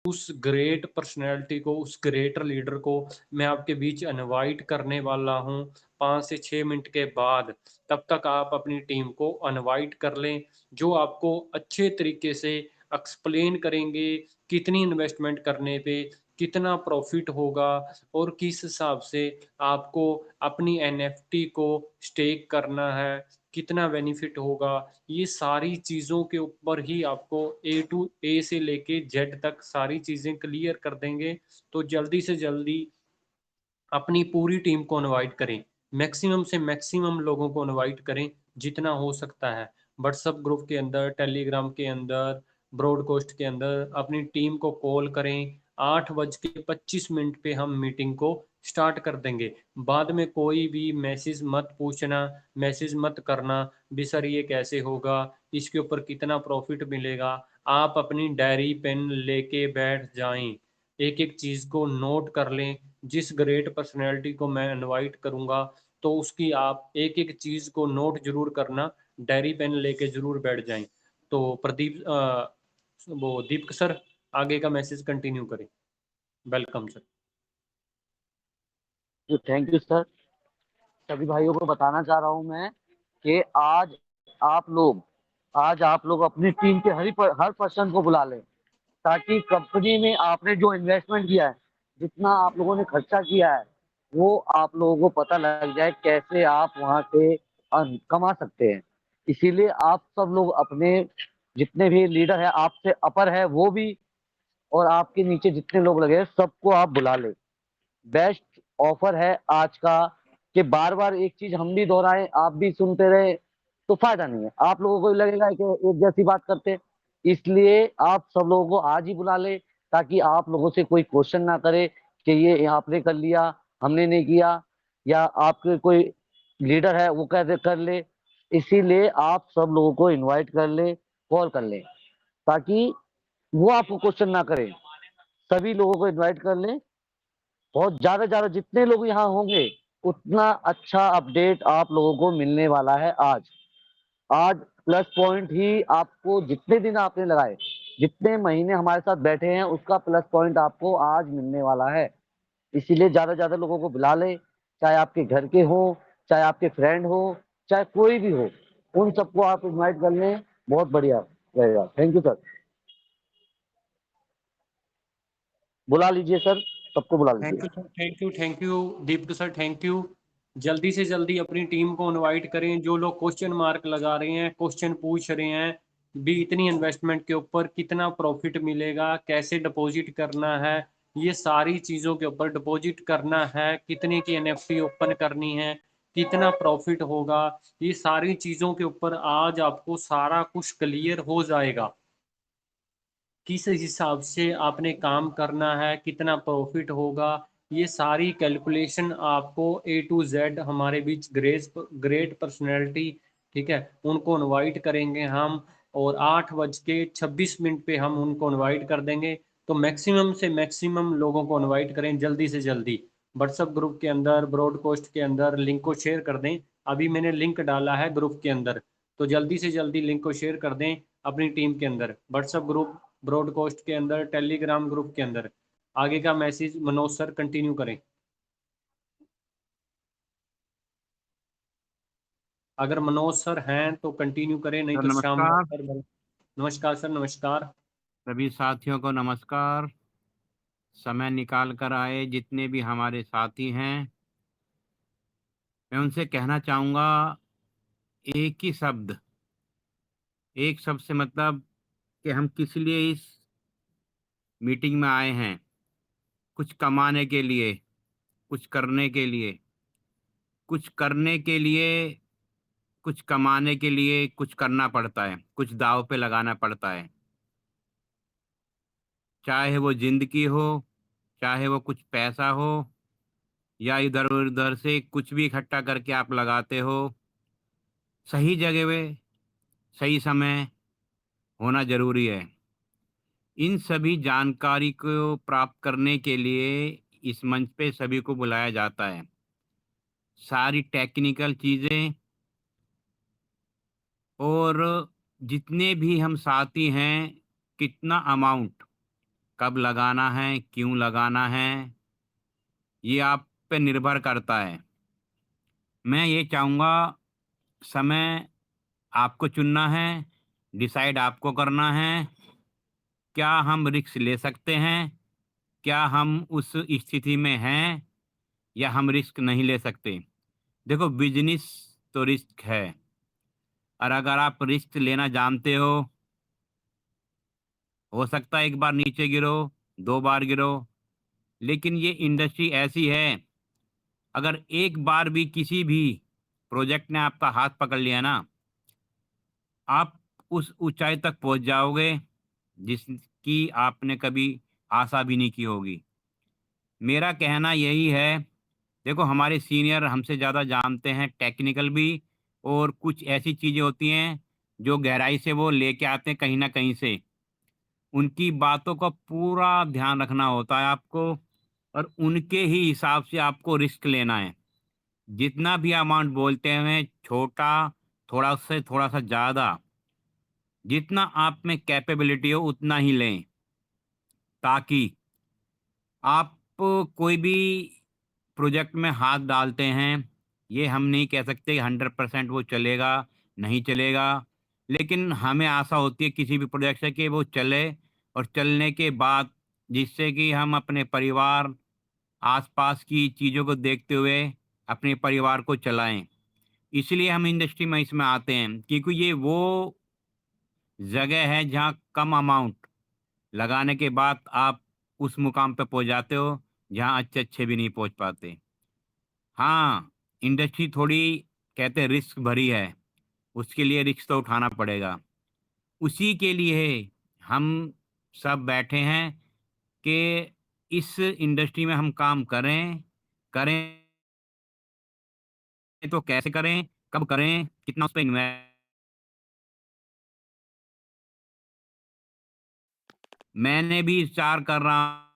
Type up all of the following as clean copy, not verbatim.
उस great personality को, उस ग्रेट लीडर को मैं आपके बीच इनवाइट करने वाला हूँ 5 से 6 मिनट के बाद। तब तक आप अपनी टीम को इनवाइट कर लें, जो आपको अच्छे तरीके से एक्सप्लेन करेंगे, कितनी इन्वेस्टमेंट करने पे कितना प्रॉफ़िट होगा और किस हिसाब से आपको अपनी एनएफटी को स्टेक करना है, कितना बेनिफिट होगा। ये सारी चीज़ों के ऊपर ही आपको ए से लेके जेड तक सारी चीज़ें क्लियर कर देंगे। तो जल्दी से जल्दी अपनी पूरी टीम को इनवाइट करें, मैक्सिमम से मैक्सिमम लोगों को इनवाइट करें, जितना हो सकता है। व्हाट्सएप ग्रुप के अंदर, टेलीग्राम के अंदर, ब्रॉडकास्ट के अंदर अपनी टीम को कॉल करें। 8:25 पे हम मीटिंग को स्टार्ट कर देंगे। बाद में कोई भी मैसेज मत पूछना, मैसेज मत करना भी सर ये कैसे होगा, इसके ऊपर कितना प्रॉफिट मिलेगा। आप अपनी डायरी पेन लेके बैठ जाएं, एक एक चीज़ को नोट कर लें। जिस ग्रेट पर्सनैलिटी को मैं इनवाइट करूंगा, तो उसकी आप एक एक चीज़ को नोट जरूर करना, डायरी पेन लेके जरूर बैठ जाएं। तो प्रदीप वो दीपक सर आगे का मैसेज कंटिन्यू करें। Welcome sir. तो थैंक यू सर। सभी भाइयों को बताना चाह रहा हूं मैं कि आप लोग आज आप लोग अपनी टीम के हर पर्सन को बुला लें, ताकि कंपनी में आपने जो इन्वेस्टमेंट किया है, जितना आप लोगों ने खर्चा किया है, वो आप लोगों को पता लग जाए कैसे आप वहां से कमा सकते हैं। इसीलिए आप सब लोग अपने जितने भी लीडर है, आपसे अपर है वो भी, और आपके नीचे जितने लोग लगे हैं सबको आप बुला लें। बेस्ट ऑफर है आज का कि बार बार एक चीज हम भी दोहराएं, आप भी सुनते रहे, तो फायदा नहीं है। आप लोगों को लगेगा कि एक जैसी बात करते, इसलिए आप सब लोगों को आज ही बुला ले, ताकि आप लोगों से कोई क्वेश्चन ना करे कि ये आपने कर लिया, हमने नहीं किया, या आपके कोई लीडर है वो कह दे कर ले। इसीलिए आप सब लोगों को इनवाइट कर ले, कॉल कर ले, ताकि वो आपको क्वेश्चन ना करे। सभी लोगों को इनवाइट कर ले, बहुत ज्यादा जितने लोग यहाँ होंगे उतना अच्छा अपडेट आप लोगों को मिलने वाला है। आज आज प्लस पॉइंट ही आपको, जितने दिन आपने लगाए, जितने महीने हमारे साथ बैठे हैं, उसका प्लस पॉइंट आपको आज मिलने वाला है। इसीलिए ज्यादा लोगों को बुला ले, चाहे आपके घर के हो, चाहे आपके फ्रेंड हो, चाहे कोई भी हो, उन सबको आप इनवाइट कर लें, बहुत बढ़िया रहेगा। Thank you sir. बुला लीजिए सर, सबको बुला थैंक लीजिए। You sir, thank you, thank you Deepak sir, thank you. जल्दी से जल्दी अपनी टीम को इनवाइट करें। जो लोग क्वेश्चन मार्क लगा रहे हैं, क्वेश्चन पूछ रहे हैं भी इतनी इन्वेस्टमेंट के ऊपर कितना प्रॉफिट मिलेगा, कैसे डिपॉजिट करना है, ये सारी चीज़ों के ऊपर, डिपॉजिट करना है, कितने की एनएफटी ओपन करनी है, कितना प्रॉफिट होगा, ये सारी चीज़ों के ऊपर आज आपको सारा कुछ क्लियर हो जाएगा। किस हिसाब से आपने काम करना है, कितना प्रॉफिट होगा, ये सारी कैलकुलेशन आपको ए टू जेड हमारे बीच ग्रेट पर्सनैलिटी, ठीक है, उनको इनवाइट करेंगे हम। और 8:26 पे हम उनको इनवाइट कर देंगे। तो मैक्सिमम से मैक्सिमम लोगों को इनवाइट करें जल्दी से जल्दी। व्हाट्सएप ग्रुप के अंदर, ब्रॉडकास्ट के अंदर लिंक को शेयर कर दें। अभी मैंने लिंक डाला है ग्रुप के अंदर, तो जल्दी से जल्दी लिंक को शेयर कर दें अपनी टीम के अंदर, व्हाट्सएप ग्रुप, ब्रॉडकास्ट के अंदर, टेलीग्राम ग्रुप के अंदर। आगे का मैसेज मनोज सर कंटिन्यू करें। अगर मनोज सर हैं तो कंटिन्यू करें, नहीं सर तो श्याम नमस्कार। सर नमस्कार सर, नमस्कार। सभी साथियों को नमस्कार। समय निकाल कर आए जितने भी हमारे साथी हैं, मैं उनसे कहना चाहूँगा एक ही शब्द, एक शब्द से मतलब कि हम किस लिए इस मीटिंग में आए हैं। कुछ कमाने के लिए, कुछ करने के लिए, कुछ करने के लिए, कुछ कमाने के लिए कुछ करना पड़ता है, कुछ दाव पे लगाना पड़ता है। चाहे वो जिंदगी हो, चाहे वो कुछ पैसा हो, या इधर उधर से कुछ भी इकट्ठा करके आप लगाते हो। सही जगह पे सही समय होना जरूरी है। इन सभी जानकारी को प्राप्त करने के लिए इस मंच पे सभी को बुलाया जाता है। सारी टेक्निकल चीजें और जितने भी हम साथी हैं, कितना अमाउंट कब लगाना है, क्यों लगाना है, ये आप पे निर्भर करता है। मैं ये चाहूँगा समय आपको चुनना है, डिसाइड आपको करना है, क्या हम रिस्क ले सकते हैं, क्या हम उस स्थिति में हैं या हम रिस्क नहीं ले सकते। देखो बिज़नेस तो रिस्क है और अगर आप रिस्क लेना जानते हो सकता है एक बार नीचे गिरो, 2 बार गिरो, लेकिन ये इंडस्ट्री ऐसी है, अगर एक बार भी किसी भी प्रोजेक्ट ने आपका हाथ पकड़ लिया ना, आप उस ऊँचाई तक पहुँच जाओगे, जिसकी आपने कभी आशा भी नहीं की होगी। मेरा कहना यही है, देखो हमारे सीनियर हमसे ज़्यादा जानते हैं टेक्निकल भी, और कुछ ऐसी चीज़ें होती हैं, जो गहराई से वो लेके आते हैं कहीं न कहीं से। उनकी बातों का पूरा ध्यान रखना होता है आपको और उनके ही हिसाब से आपको रिस्क लेना है। जितना भी अमाउंट बोलते हैं छोटा, थोड़ा से थोड़ा-सा ज़्यादा, जितना आप में कैपेबिलिटी हो उतना ही लें, ताकि आप कोई भी प्रोजेक्ट में हाथ डालते हैं, ये हम नहीं कह सकते 100% वो चलेगा, नहीं चलेगा। लेकिन हमें आशा होती है किसी भी प्रोजेक्ट से कि वो चले और चलने के बाद जिससे कि हम अपने परिवार, आस-पास की चीज़ों को देखते हुए अपने परिवार को चलाएँ। इसलिए हम इंडस्ट्री में इसमें आते हैं क्योंकि ये वो जगह है जहाँ कम अमाउंट लगाने के बाद आप उस मुकाम पे पहुँच जाते हो, जहाँ अच्छे-अच्छे भी नहीं पहुँच पाते। हाँ, इंडस्ट्री थोड़ी कहते हैं रिस्क भरी है, उसके लिए रिस्क तो उठाना पड़ेगा। उसी के लिए हम सब बैठे हैं कि इस इंडस्ट्री में हम काम करें, करें तो कैसे करें, कब करें, कितना उस पे मैंने भी विचार कर रहा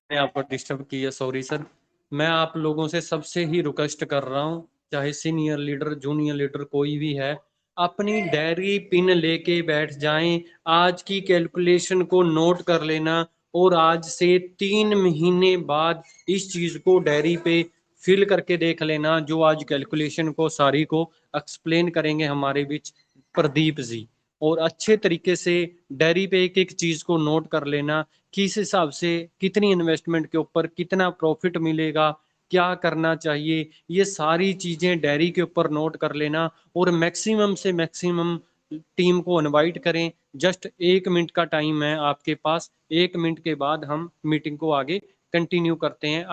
मैंने आपको डिस्टर्ब किया, सॉरी सर। मैं आप लोगों से सबसे ही रिक्वेस्ट कर रहा हूँ, चाहे सीनियर लीडर, जूनियर लीडर कोई भी है, अपनी डायरी पिन लेके बैठ जाएं, आज की कैलकुलेशन को नोट कर लेना और आज से 3 महीने बाद इस चीज को डायरी पे फिल करके देख लेना। जो आज कैलकुलेशन को सारी को एक्सप्लेन करेंगे हमारे बीच प्रदीप जी, और अच्छे तरीके से डायरी पे एक एक चीज को नोट कर लेना, किस हिसाब से कितनी इन्वेस्टमेंट के ऊपर कितना प्रॉफिट मिलेगा, क्या करना चाहिए, ये सारी चीजें डायरी के ऊपर नोट कर लेना। और मैक्सिमम से मैक्सिमम टीम को इनवाइट करें। जस्ट 1 मिनट का टाइम है आपके पास, 1 मिनट के बाद हम मीटिंग को आगे कंटिन्यू करते हैं।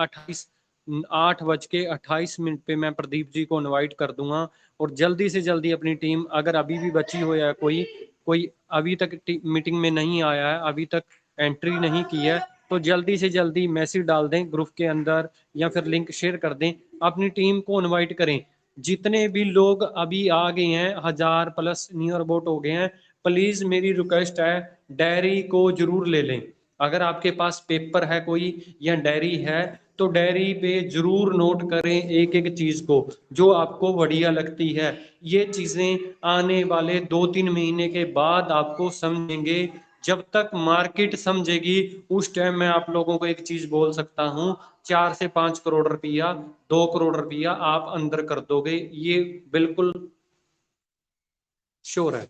8:28 पे मैं प्रदीप जी को इनवाइट कर दूंगा। और जल्दी से जल्दी अपनी टीम, अगर अभी भी बची हो या कोई कोई अभी तक मीटिंग में नहीं आया है, अभी तक एंट्री नहीं की है, तो जल्दी से जल्दी मैसेज डाल दें ग्रुप के अंदर या फिर लिंक शेयर कर दें, अपनी टीम को इनवाइट करें। जितने भी लोग अभी आ गए हैं, 1000+ नियर अबाउट हो गए हैं, प्लीज मेरी रिक्वेस्ट है, डायरी को जरूर ले लें। अगर आपके पास पेपर है कोई या डायरी है, तो डायरी पे जरूर नोट करें एक एक चीज को जो आपको बढ़िया लगती है। ये चीजें आने वाले 2-3 महीने के बाद आपको समझेंगे। जब तक मार्केट समझेगी उस टाइम मैं आप लोगों को एक चीज बोल सकता हूँ, 4 से 5 करोड़ रुपया, 2 करोड़ रुपया आप अंदर कर दोगे, ये बिल्कुल श्योर है।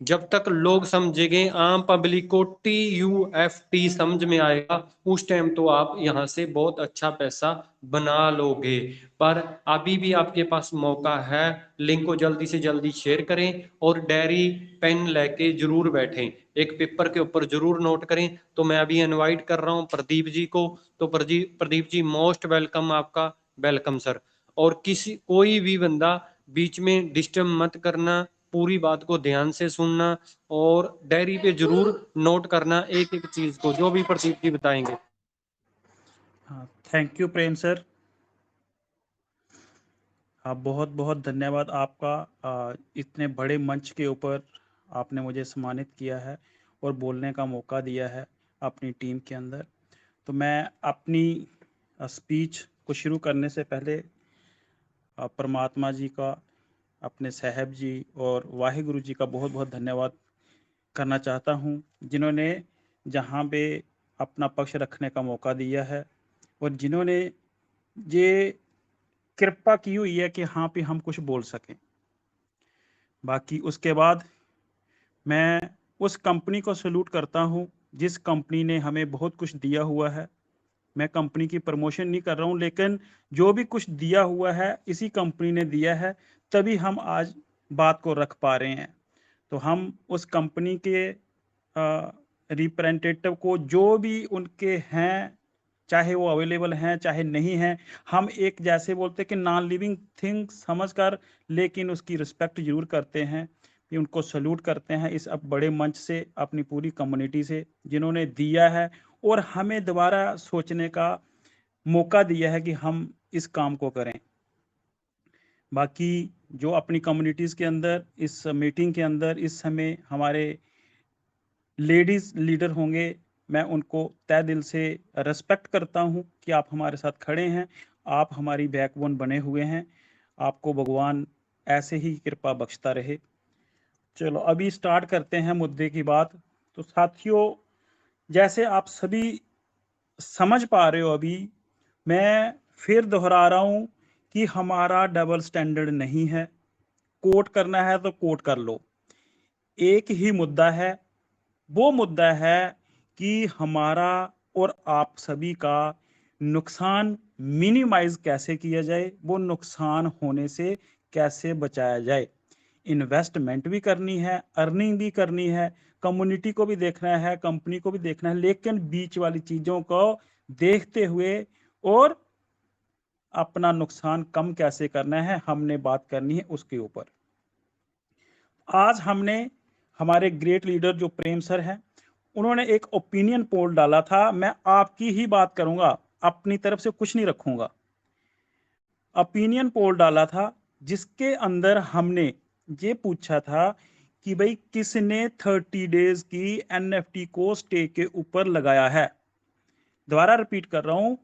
जब तक लोग समझेंगे, आम पब्लिक को TUFT समझ में आएगा, उस टाइम तो आप यहाँ से बहुत अच्छा पैसा बना लोगे। पर अभी भी आपके पास मौका है, लिंक को जल्दी से जल्दी शेयर करें और डायरी पेन लेके जरूर बैठें, एक पेपर के ऊपर जरूर नोट करें। तो मैं अभी इनवाइट कर रहा हूँ प्रदीप जी को। तो प्रदीप जी मोस्ट वेलकम, आपका वेलकम सर। और किसी कोई भी बंदा बीच में डिस्टर्ब मत करना, पूरी बात को ध्यान से सुनना और डायरी पे जरूर नोट करना एक एक चीज को, जो भी प्रदीप जी बताएंगे। हाँ, थैंक यू प्रेम सर, बहुत बहुत धन्यवाद आपका। इतने बड़े मंच के ऊपर आपने मुझे सम्मानित किया है और बोलने का मौका दिया है अपनी टीम के अंदर। तो मैं अपनी स्पीच को शुरू करने से पहले परमात्मा जी का, अपने साहब जी और वाहिगुरु जी का बहुत बहुत धन्यवाद करना चाहता हूँ, जिन्होंने जहाँ पे अपना पक्ष रखने का मौका दिया है और जिन्होंने ये कृपा की हुई है कि हाँ पे हम कुछ बोल सकें। बाकी उसके बाद मैं उस कंपनी को सैल्यूट करता हूँ जिस कंपनी ने हमें बहुत कुछ दिया हुआ है। मैं कंपनी की प्रमोशन नहीं कर रहा हूँ, लेकिन जो भी कुछ दिया हुआ है इसी कंपनी ने दिया है, तभी हम आज बात को रख पा रहे हैं। तो हम उस कंपनी के रिप्रेजेंटेटिव को, जो भी उनके हैं, चाहे वो अवेलेबल हैं चाहे नहीं हैं, हम एक जैसे बोलते हैं कि नॉन लिविंग थिंग समझकर, लेकिन उसकी रिस्पेक्ट जरूर करते हैं, कि उनको सल्यूट करते हैं इस अब बड़े मंच से, अपनी पूरी कम्युनिटी से, जिन्होंने दिया है और हमें दोबारा सोचने का मौका दिया है कि हम इस काम को करें। बाकी जो अपनी कम्युनिटीज़ के अंदर इस मीटिंग के अंदर इस समय हमारे लेडीज़ लीडर होंगे, मैं उनको तहे दिल से रिस्पेक्ट करता हूं कि आप हमारे साथ खड़े हैं, आप हमारी बैकबोन बने हुए हैं। आपको भगवान ऐसे ही कृपा बख्शता रहे। चलो अभी स्टार्ट करते हैं मुद्दे की बात। तो साथियों, जैसे आप सभी समझ पा रहे हो, अभी मैं फिर दोहरा रहा हूं कि हमारा डबल स्टैंडर्ड नहीं है। कोट करना है तो कोट कर लो, एक ही मुद्दा है। वो मुद्दा है कि हमारा और आप सभी का नुकसान मिनिमाइज कैसे किया जाए, वो नुकसान होने से कैसे बचाया जाए। इन्वेस्टमेंट भी करनी है, अर्निंग भी करनी है, कम्युनिटी को भी देखना है, कंपनी को भी देखना है, लेकिन बीच वाली चीजों को देखते हुए और अपना नुकसान कम कैसे करना है, हमने बात करनी है उसके ऊपर। आज हमने हमारे ग्रेट लीडर जो प्रेम सर हैं, उन्होंने एक ओपिनियन पोल डाला था। मैं आपकी ही बात करूंगा, अपनी तरफ से कुछ नहीं रखूंगा। ओपिनियन पोल डाला था जिसके अंदर हमने ये पूछा था कि भाई किसने 30 डेज की एनएफटी को स्टे के ऊपर लगाया है। दोबारा रिपीट कर रहा हूं,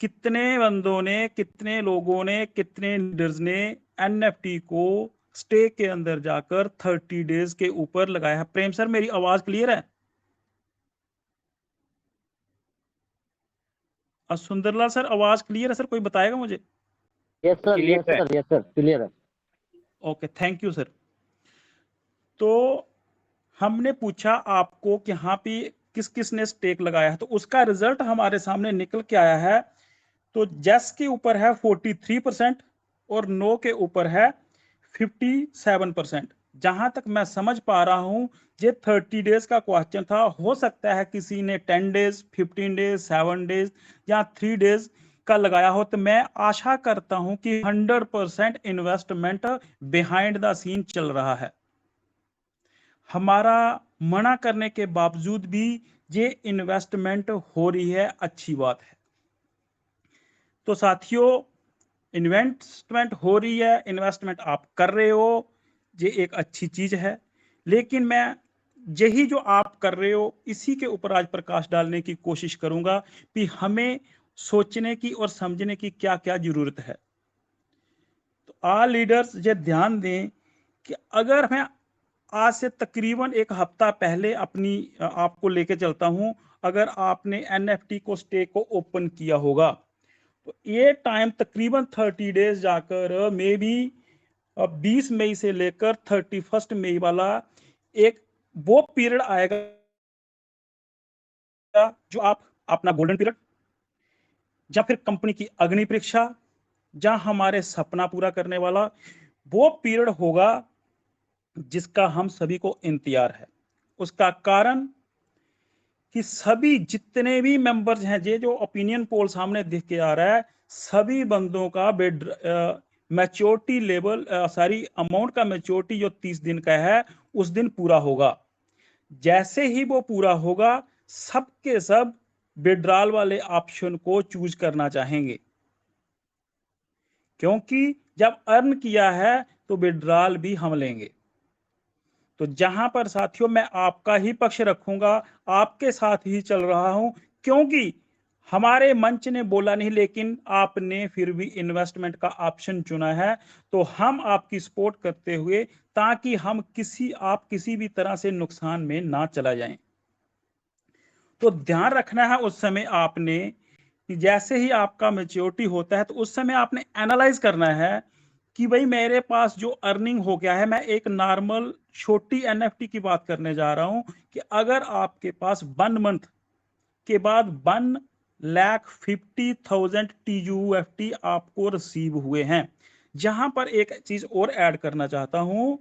कितने बंदों ने, कितने लोगों ने, कितने लीडर्स ने एनएफटी को स्टे के अंदर जाकर 30 डेज के ऊपर लगाया है। प्रेम सर, मेरी आवाज क्लियर है? सुंदरलाल सर, आवाज क्लियर है सर? कोई बताएगा मुझे? यस सर, क्लियर यस है। सर, यस सर, क्लियर है। Okay, thank you sir. तो हमने पूछा आपको कि यहाँ पे किस किस ने स्टेक लगाया है, तो उसका रिजल्ट हमारे सामने निकल के आया है। तो यस के ऊपर है 43% और नो के ऊपर है 57%। जहां तक मैं समझ पा रहा हूं, ये 30 डेज का क्वेश्चन था। हो सकता है किसी ने 10 डेज, 15 डेज, 7 डेज या 3 डेज का लगाया हो। तो मैं आशा करता हूं कि 100% इन्वेस्टमेंट बिहाइंड द सीन चल रहा है। हमारा मना करने के बावजूद भी ये इन्वेस्टमेंट हो रही है, अच्छी बात है। तो साथियों, इन्वेस्टमेंट हो रही है, इन्वेस्टमेंट आप कर रहे हो, ये एक अच्छी चीज है। लेकिन मैं यही जो आप कर रहे हो इसी के ऊपर आज प्रकाश डालने की कोशिश करूंगा कि हमें सोचने की और समझने की क्या क्या जरूरत है। तो ऑल लीडर्स ये ध्यान दें कि अगर मैं आज से तकरीबन एक हफ्ता पहले अपनी आपको लेके चलता हूं, अगर आपने एनएफटी को स्टेक को ओपन किया होगा, तो ये टाइम तकरीबन 30 डेज जाकर मे बी 20 मई से लेकर 31 मई वाला एक वो पीरियड आएगा जो आप अपना गोल्डन पीरियड, या फिर कंपनी की अग्नि परीक्षा, जहां हमारे सपना पूरा करने वाला वो पीरियड होगा जिसका हम सभी को इंतजार है। उसका कारण कि सभी जितने भी मेंबर्स हैं, ये जो ओपिनियन पोल सामने दिख के आ रहा है, सभी बंदों का मैच्योरिटी लेवल, सारी अमाउंट का मैच्योरिटी जो 30 दिन का है, उस दिन पूरा होगा। जैसे ही वो पूरा होगा, सबके सब विड्रॉल वाले ऑप्शन को चूज करना चाहेंगे, क्योंकि जब अर्न किया है तो विड्रॉल भी हम लेंगे। तो जहां पर साथियों मैं आपका ही पक्ष रखूंगा, आपके साथ ही चल रहा हूं, क्योंकि हमारे मंच ने बोला नहीं लेकिन आपने फिर भी इन्वेस्टमेंट का ऑप्शन चुना है, तो हम आपकी सपोर्ट करते हुए, ताकि हम आप किसी भी तरह से नुकसान में ना चला जाएं। तो ध्यान रखना है उस समय आपने कि जैसे ही आपका मैच्योरिटी होता है तो उस समय आपने एनालाइज करना है कि भाई मेरे पास जो अर्निंग हो गया है, मैं एक नॉर्मल छोटी एनएफटी की बात करने जा रहा हूं कि अगर आपके पास 1 मंथ के बाद 1,50,000 TUFT आपको रिसीव हुए हैं। जहां पर एक चीज और ऐड करना चाहता हूं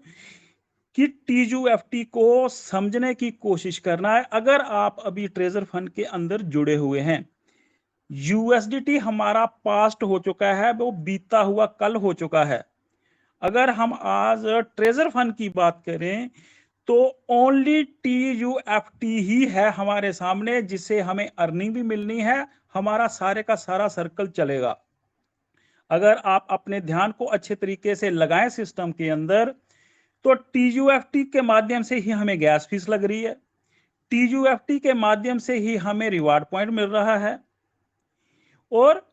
कि TUFT को समझने की कोशिश करना है। अगर आप अभी ट्रेजर फंड के अंदर जुड़े हुए हैं, यूएसडीटी हमारा पास्ट हो चुका है, वो बीता हुआ कल हो चुका है। अगर हम आज ट्रेजर फंड की बात करें तो ओनली TUFT ही है हमारे सामने, जिसे हमें अर्निंग भी मिलनी है, हमारा सारे का सारा सर्कल चलेगा। अगर आप अपने ध्यान को अच्छे तरीके से लगाएं सिस्टम के अंदर, तो TUFT के माध्यम से ही हमें गैस फीस लग रही है, TUFT के माध्यम से ही हमें रिवार्ड पॉइंट मिल रहा है, और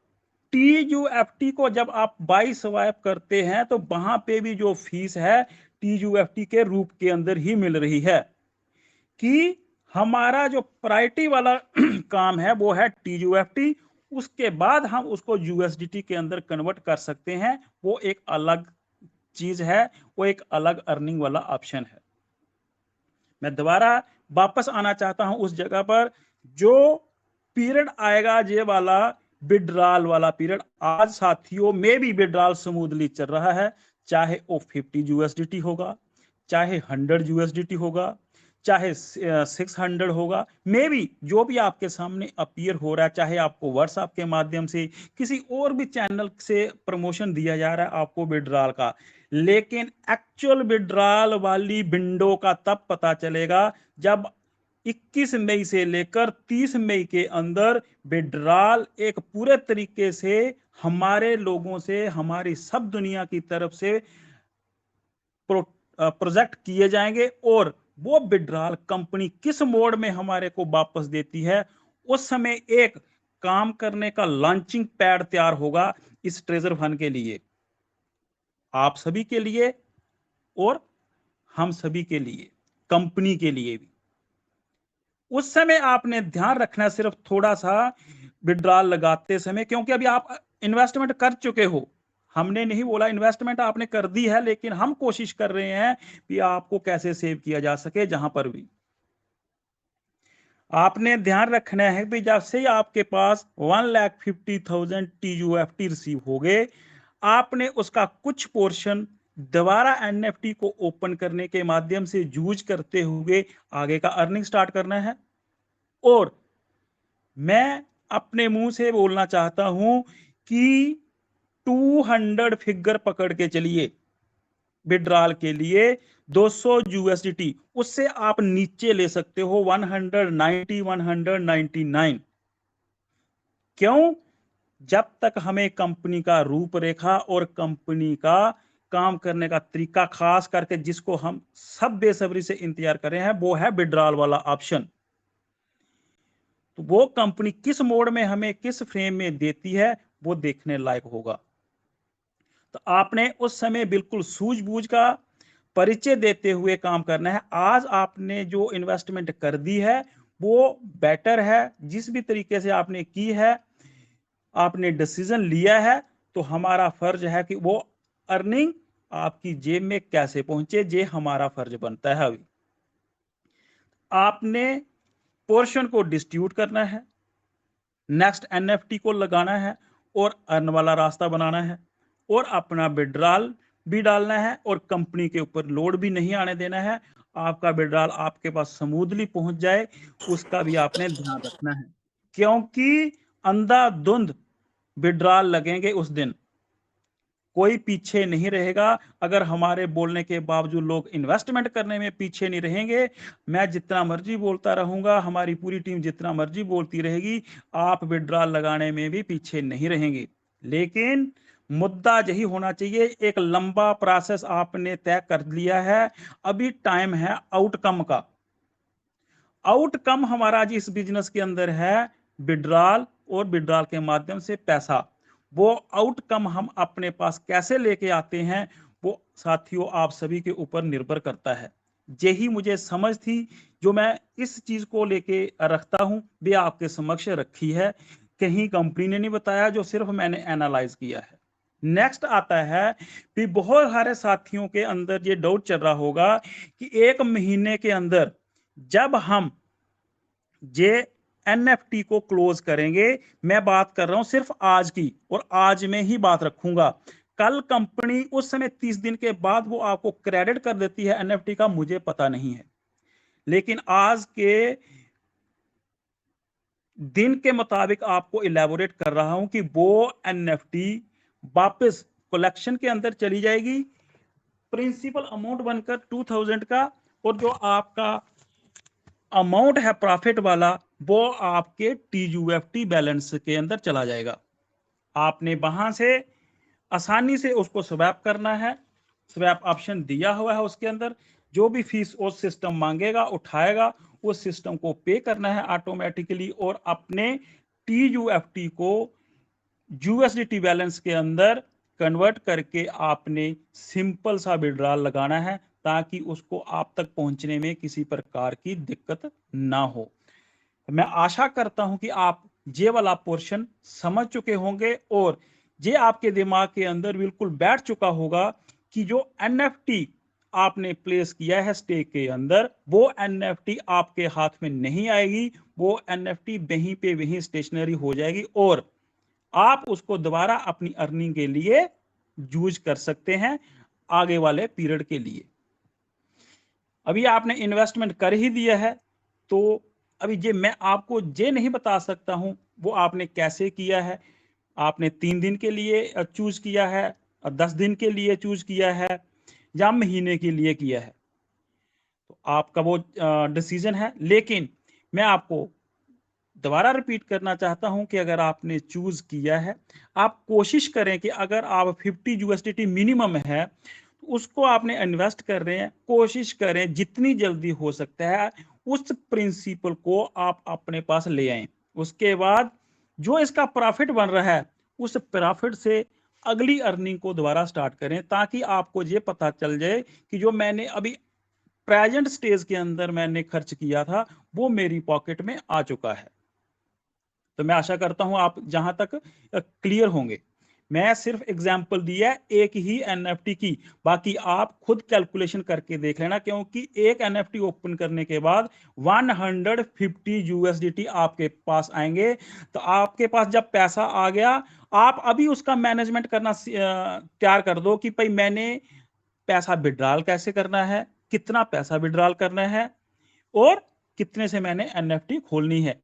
TUFT को जब आप बाई स्वाइप करते हैं तो वहां पे भी जो फीस है TUFT के रूप के अंदर ही मिल रही है। कि हमारा जो प्रायोरिटी वाला काम है वो है TUFT, उसके बाद हम उसको USDT के अंदर कन्वर्ट कर सकते हैं, वो एक अलग चीज है, वो एक अलग अर्निंग वाला ऑप्शन है। मैं दोबारा वापस आना चाहता हूं उस जगह पर, जो पीरियड आएगा ये वाला विड्रॉल वाला पीरियड, आज साथियों में भी विड्रॉल स्मूथली चल रहा है, चाहे वो 50 USDT होगा, चाहे 100 USDT होगा, चाहे 600 होगा, मे भी जो भी आपके सामने अपीयर हो रहा है, चाहे आपको व्हाट्सएप के माध्यम से किसी और भी चैनल से प्रमोशन दिया जा रहा है आपको विड्रॉल का, लेकिन एक्चुअल विड्रॉल वाली विंडो का तब पता चलेगा जब 21 मई से लेकर 30 मई के अंदर विड्रॉल एक पूरे तरीके से हमारे लोगों से, हमारी सब दुनिया की तरफ से प्रोजेक्ट किए जाएंगे, और वो विड्रॉल कंपनी किस मोड में हमारे को वापस देती है, उस समय एक काम करने का लॉन्चिंग पैड तैयार होगा इस ट्रेजर फंड के लिए, आप सभी के लिए और हम सभी के लिए, कंपनी के लिए भी। उस समय आपने ध्यान रखना सिर्फ थोड़ा सा विड्रॉल लगाते समय, क्योंकि अभी आप इन्वेस्टमेंट कर चुके हो, हमने नहीं बोला इन्वेस्टमेंट आपने कर दी है, लेकिन हम कोशिश कर रहे हैं कि आपको कैसे सेव किया जा सके। जहां पर भी आपने ध्यान रखना है कि जब से आपके पास 1,50,000 TUFT रिसीव हो गए, आपने उसका कुछ पोर्शन दोबारा NFT को ओपन करने के माध्यम से यूज करते हुए आगे का अर्निंग स्टार्ट करना है। और मैं अपने मुंह से बोलना चाहता हूं कि 200 फिगर पकड़ के चलिए विड्रॉल के लिए, 200 USDT, उससे आप नीचे ले सकते हो 190, 199। क्यों? जब तक हमें कंपनी का रूपरेखा और कंपनी का काम करने का तरीका, खास करके जिसको हम सब बेसब्री से इंतजार कर रहे हैं, वो है विड्रॉल वाला ऑप्शन। तो वो कंपनी किस मोड में हमें किस फ्रेम में देती है, वो देखने लायक होगा। तो आपने उस समय बिल्कुल सूझबूझ का परिचय देते हुए काम करना है। आज आपने जो इन्वेस्टमेंट कर दी है वो बेटर है, जिस भी तरीके से आपने की है, आपने डिसीजन लिया है, तो हमारा फर्ज है कि वो अर्निंग आपकी जेब में कैसे पहुंचे, ये हमारा फर्ज बनता है। अभी आपने पोर्शन को डिस्ट्रीब्यूट करना है, नेक्स्ट NFT को लगाना है और अर्न वाला रास्ता बनाना है, और अपना विड्रॉल भी डालना है, और कंपनी के ऊपर लोड भी नहीं आने देना है। आपका विड्रॉल आपके पास स्मूथली पहुंच जाए, उसका भी आपने ध्यान रखना है, क्योंकि अंधाधुंध विड्रॉल लगेंगे उस दिन, कोई पीछे नहीं रहेगा। अगर हमारे बोलने के बावजूद लोग इन्वेस्टमेंट करने में पीछे नहीं रहेंगे, मैं जितना मर्जी बोलता रहूंगा, हमारी पूरी टीम जितना मर्जी बोलती रहेगी, आप विड्रॉल लगाने में भी पीछे नहीं रहेंगे। लेकिन मुद्दा यही होना चाहिए। एक लंबा प्रोसेस आपने तय कर लिया है, अभी टाइम है आउटकम का। आउटकम हमारा जिस बिजनेस के अंदर है विड्रॉल और विड्रॉल के माध्यम से पैसा, वो आउटकम हम अपने पास कैसे लेके आते हैं वो साथियों आप सभी के ऊपर निर्भर करता है। यही मुझे समझ थी जो मैं इस चीज को लेके रखता हूं, भी आपके समक्ष रखी है। कहीं कंपनी ने नहीं बताया, जो सिर्फ मैंने एनालाइज किया है। नेक्स्ट आता है भी बहुत सारे साथियों के अंदर ये डाउट चल रहा होगा कि 1 महीने के अंदर जब हम जे एनएफटी को क्लोज करेंगे, मैं बात कर रहा हूं सिर्फ आज की और आज में ही बात रखूंगा। कल कंपनी उस समय 30 दिन के बाद वो आपको क्रेडिट कर देती है एनएफटी का, मुझे पता नहीं है। लेकिन आज के दिन के मुताबिक आपको इलेबोरेट कर रहा हूं कि वो एनएफटी वापस कलेक्शन के अंदर चली जाएगी, प्रिंसिपल अमाउंट बनकर 2000 का, और जो आपका अमाउंट है प्रॉफिट वाला वो आपके टीयूएफटी बैलेंस के अंदर चला जाएगा। आपने वहां से आसानी से उसको स्वैप करना है। स्वैप ऑप्शन दिया हुआ है, उसके अंदर जो भी फीस वो सिस्टम मांगेगा उठाएगा, उस सिस्टम को पे करना है ऑटोमेटिकली, और अपने टीयूएफटी को यूएसडीटी बैलेंस के अंदर कन्वर्ट करके आपने सिंपल सा विड्रॉल लगाना है, ताकि उसको आप तक पहुंचने में किसी प्रकार की दिक्कत ना हो। मैं आशा करता हूं कि आप ये वाला पोर्शन समझ चुके होंगे और ये आपके दिमाग के अंदर बिल्कुल बैठ चुका होगा कि जो एनएफटी आपने प्लेस किया है स्टेक के अंदर, वो एनएफटी आपके हाथ में नहीं आएगी, वो एनएफटी वहीं पे वहीं स्टेशनरी हो जाएगी और आप उसको दोबारा अपनी अर्निंग के लिए यूज कर सकते हैं आगे वाले पीरियड के लिए। अभी आपने इन्वेस्टमेंट कर ही दिया है, तो अभी ये मैं आपको ये नहीं बता सकता हूं वो आपने कैसे किया है। आपने 3 दिन के लिए चूज किया है, 10 दिन के लिए चूज किया है, या महीने के लिए किया है, तो आपका वो डिसीजन है। लेकिन मैं आपको दोबारा रिपीट करना चाहता हूं कि अगर आपने चूज किया है, आप कोशिश करें कि अगर आप 50 यूएसडीटी मिनिमम है उसको आपने इन्वेस्ट कर रहे हैं, कोशिश करें जितनी जल्दी हो सकता है उस प्रिंसिपल को आप अपने पास ले आए। उसके बाद जो इसका प्रॉफिट बन रहा है उस प्रॉफिट से अगली अर्निंग को दोबारा स्टार्ट करें, ताकि आपको ये पता चल जाए कि जो मैंने अभी प्रेजेंट स्टेज के अंदर मैंने खर्च किया था वो मेरी पॉकेट में आ चुका है। तो मैं आशा करता हूं आप जहां तक क्लियर होंगे। मैं सिर्फ एग्जांपल दिया है एक ही एनएफटी की, बाकी आप खुद कैलकुलेशन करके देख लेना, क्योंकि एक एनएफटी ओपन करने के बाद 150 यूएसडीटी आपके पास आएंगे। तो आपके पास जब पैसा आ गया, आप अभी उसका मैनेजमेंट करना तैयार कर दो कि भाई मैंने पैसा विड्रॉल कैसे करना है, कितना पैसा विड्रॉल करना है, और कितने से मैंने एनएफटी खोलनी है,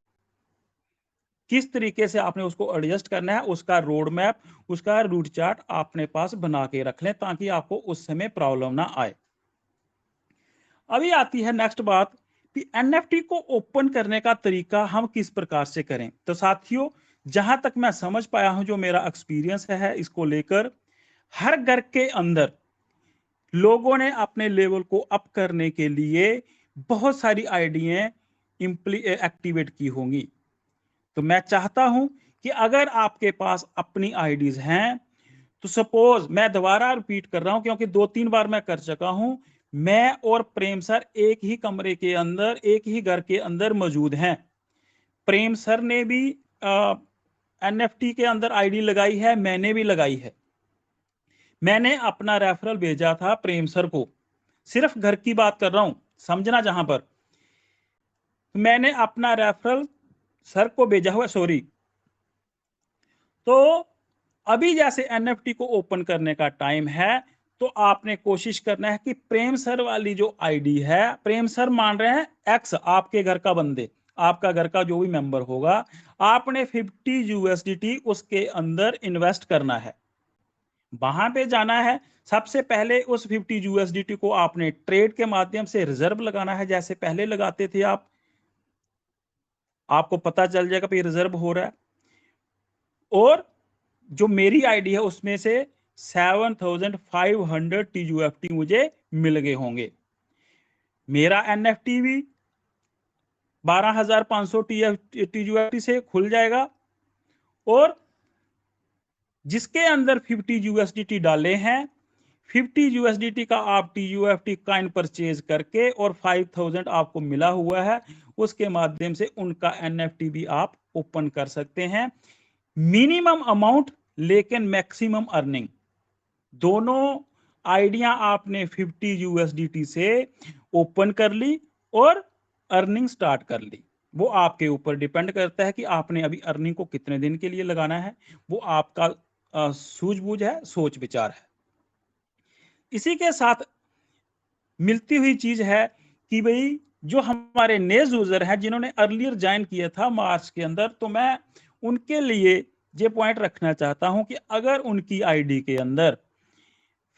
किस तरीके से आपने उसको एडजस्ट करना है, उसका रोड मैप, उसका रूट चार्ट अपने पास बना के रख लें, ताकि आपको उस समय प्रॉब्लम ना आए। अभी आती है नेक्स्ट बात कि एनएफटी को ओपन करने का तरीका हम किस प्रकार से करें। तो साथियों, जहां तक मैं समझ पाया हूं, जो मेरा एक्सपीरियंस है इसको लेकर, हर घर के अंदर लोगों ने अपने लेवल को अप करने के लिए बहुत सारी आइडियाएं एक्टिवेट की होंगी। तो मैं चाहता हूं कि अगर आपके पास अपनी आईडीज हैं, तो सपोज मैं दोबारा रिपीट कर रहा हूं क्योंकि 2-3 बार मैं कर चुका हूं, मैं और प्रेम सर एक ही कमरे के अंदर, एक ही घर के अंदर मौजूद हैं। प्रेम सर ने भी एनएफटी के अंदर आईडी लगाई है, मैंने भी लगाई है। मैंने अपना रेफरल भेजा था प्रेम सर को, सिर्फ घर की बात कर रहा हूं, समझना। जहां पर मैंने अपना रेफरल सर को भेजा हुआ, सॉरी। तो अभी जैसे एनएफटी को ओपन करने का टाइम है, तो आपने कोशिश करना है कि प्रेम सर वाली जो आईडी है, प्रेम सर मान रहे हैं एक्स, आपके घर का बंदे, आपका घर का जो भी मेंबर होगा, आपने 50 यूएसडीटी उसके अंदर इन्वेस्ट करना है। वहां पे जाना है, सबसे पहले उस 50 यूएसडीटी को आपने ट्रेड के माध्यम से रिजर्व लगाना है, जैसे पहले लगाते थे आप। आपको पता चल जाएगा कि रिजर्व हो रहा है, और जो मेरी आईडी है उसमें से 7,500 TUFT मुझे मिल गए होंगे। मेरा NFT भी 12,500 TUFT से खुल जाएगा और जिसके अंदर 50 USDT डाले हैं 50 USDT का आप TUFT कॉइन परचेज करके और 5,000 आपको मिला हुआ है, उसके माध्यम से उनका NFT भी आप ओपन कर सकते हैं। मिनिमम अमाउंट लेकिन मैक्सिमम अर्निंग, दोनों आइडिया आपने 50 USDT से ओपन कर ली और अर्निंग स्टार्ट कर ली। वो आपके ऊपर डिपेंड करता है कि आपने अभी अर्निंग को कितने दिन के लिए लगाना है, वो आपका सूझबूझ है, सोच विचार है। इसी के साथ मिलती हुई चीज है कि भाई जो हमारे नए यूजर हैं जिन्होंने अर्लियर ज्वाइन किया था मार्च के अंदर, तो मैं उनके लिए ये पॉइंट रखना चाहता हूं कि अगर उनकी आईडी के अंदर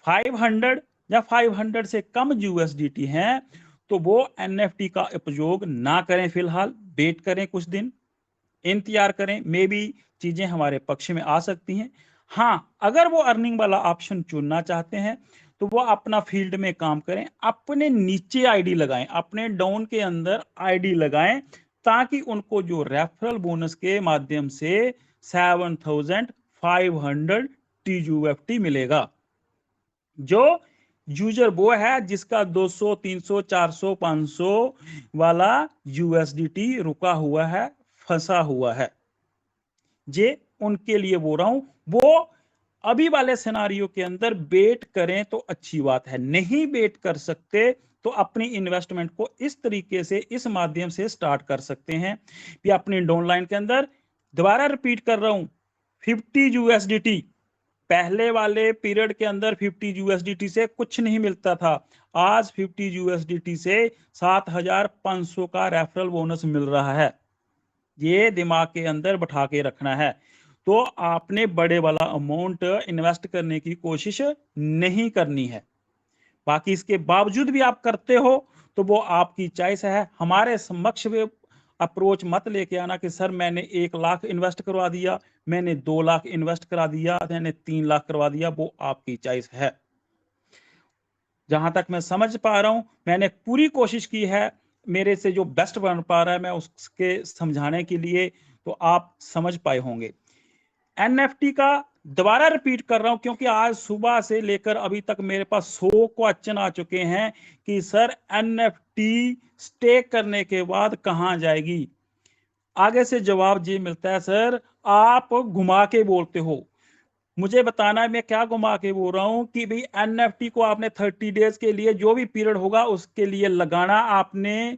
500 या 500 से कम USDT हैं तो वो NFT का उपयोग ना करें, फिलहाल वेट करें, कुछ दिन इंतजार करें, मे बी चीजें हमारे पक्ष में आ सकती हैं। हाँ, अगर वो अर्निंग वाला ऑप्शन चुनना चाहते हैं तो वो अपना फील्ड में काम करें, अपने नीचे आईडी लगाएं, अपने डाउन के अंदर आईडी लगाएं, ताकि उनको जो रेफरल बोनस के माध्यम से 7,500 TUFT मिलेगा। जो यूजर वो है जिसका 200, 300, 400, 500 वाला USDT रुका हुआ है, फंसा हुआ है, जे उनके लिए बोल रहा हूं। वो अभी वाले सिनारियो के अंदर बेट करें तो अच्छी बात है, नहीं बेट कर सकते तो अपनी इन्वेस्टमेंट को इस तरीके से, इस माध्यम से स्टार्ट कर सकते हैं कि अपनी डाउनलाइन के अंदर, दोबारा रिपीट कर रहा हूं, 50 USDT पहले वाले पीरियड के अंदर 50 USDT से कुछ नहीं मिलता था, आज 50 USDT से 7,500 का रेफरल बोनस मिल रहा है। ये दिमाग के अंदर बैठा के रखना है। तो आपने बड़े वाला अमाउंट इन्वेस्ट करने की कोशिश नहीं करनी है। बाकी इसके बावजूद भी आप करते हो तो वो आपकी चॉइस है। हमारे समक्ष अप्रोच मत लेके आना कि सर मैंने 1 लाख इन्वेस्ट करवा दिया, मैंने 2 लाख इन्वेस्ट करा दिया, मैंने 3 लाख करवा दिया, वो आपकी चॉइस है। जहां तक मैं समझ पा रहा हूं, मैंने पूरी कोशिश की है, मेरे से जो बेस्ट बन पा रहा है मैं उसके समझाने के लिए, तो आप समझ पाए होंगे। NFT का दोबारा रिपीट कर रहा हूं क्योंकि आज सुबह से लेकर अभी तक मेरे पास 100 क्वेश्चन आ चुके हैं कि सर NFT स्टेक करने के बाद कहां जाएगी। आगे से जवाब ये मिलता है, सर आप घुमा के बोलते हो, मुझे बताना है मैं क्या घुमा के बोल रहा हूं कि भाई NFT को आपने 30 डेज के लिए, जो भी पीरियड होगा उसके लिए लगाना, आपने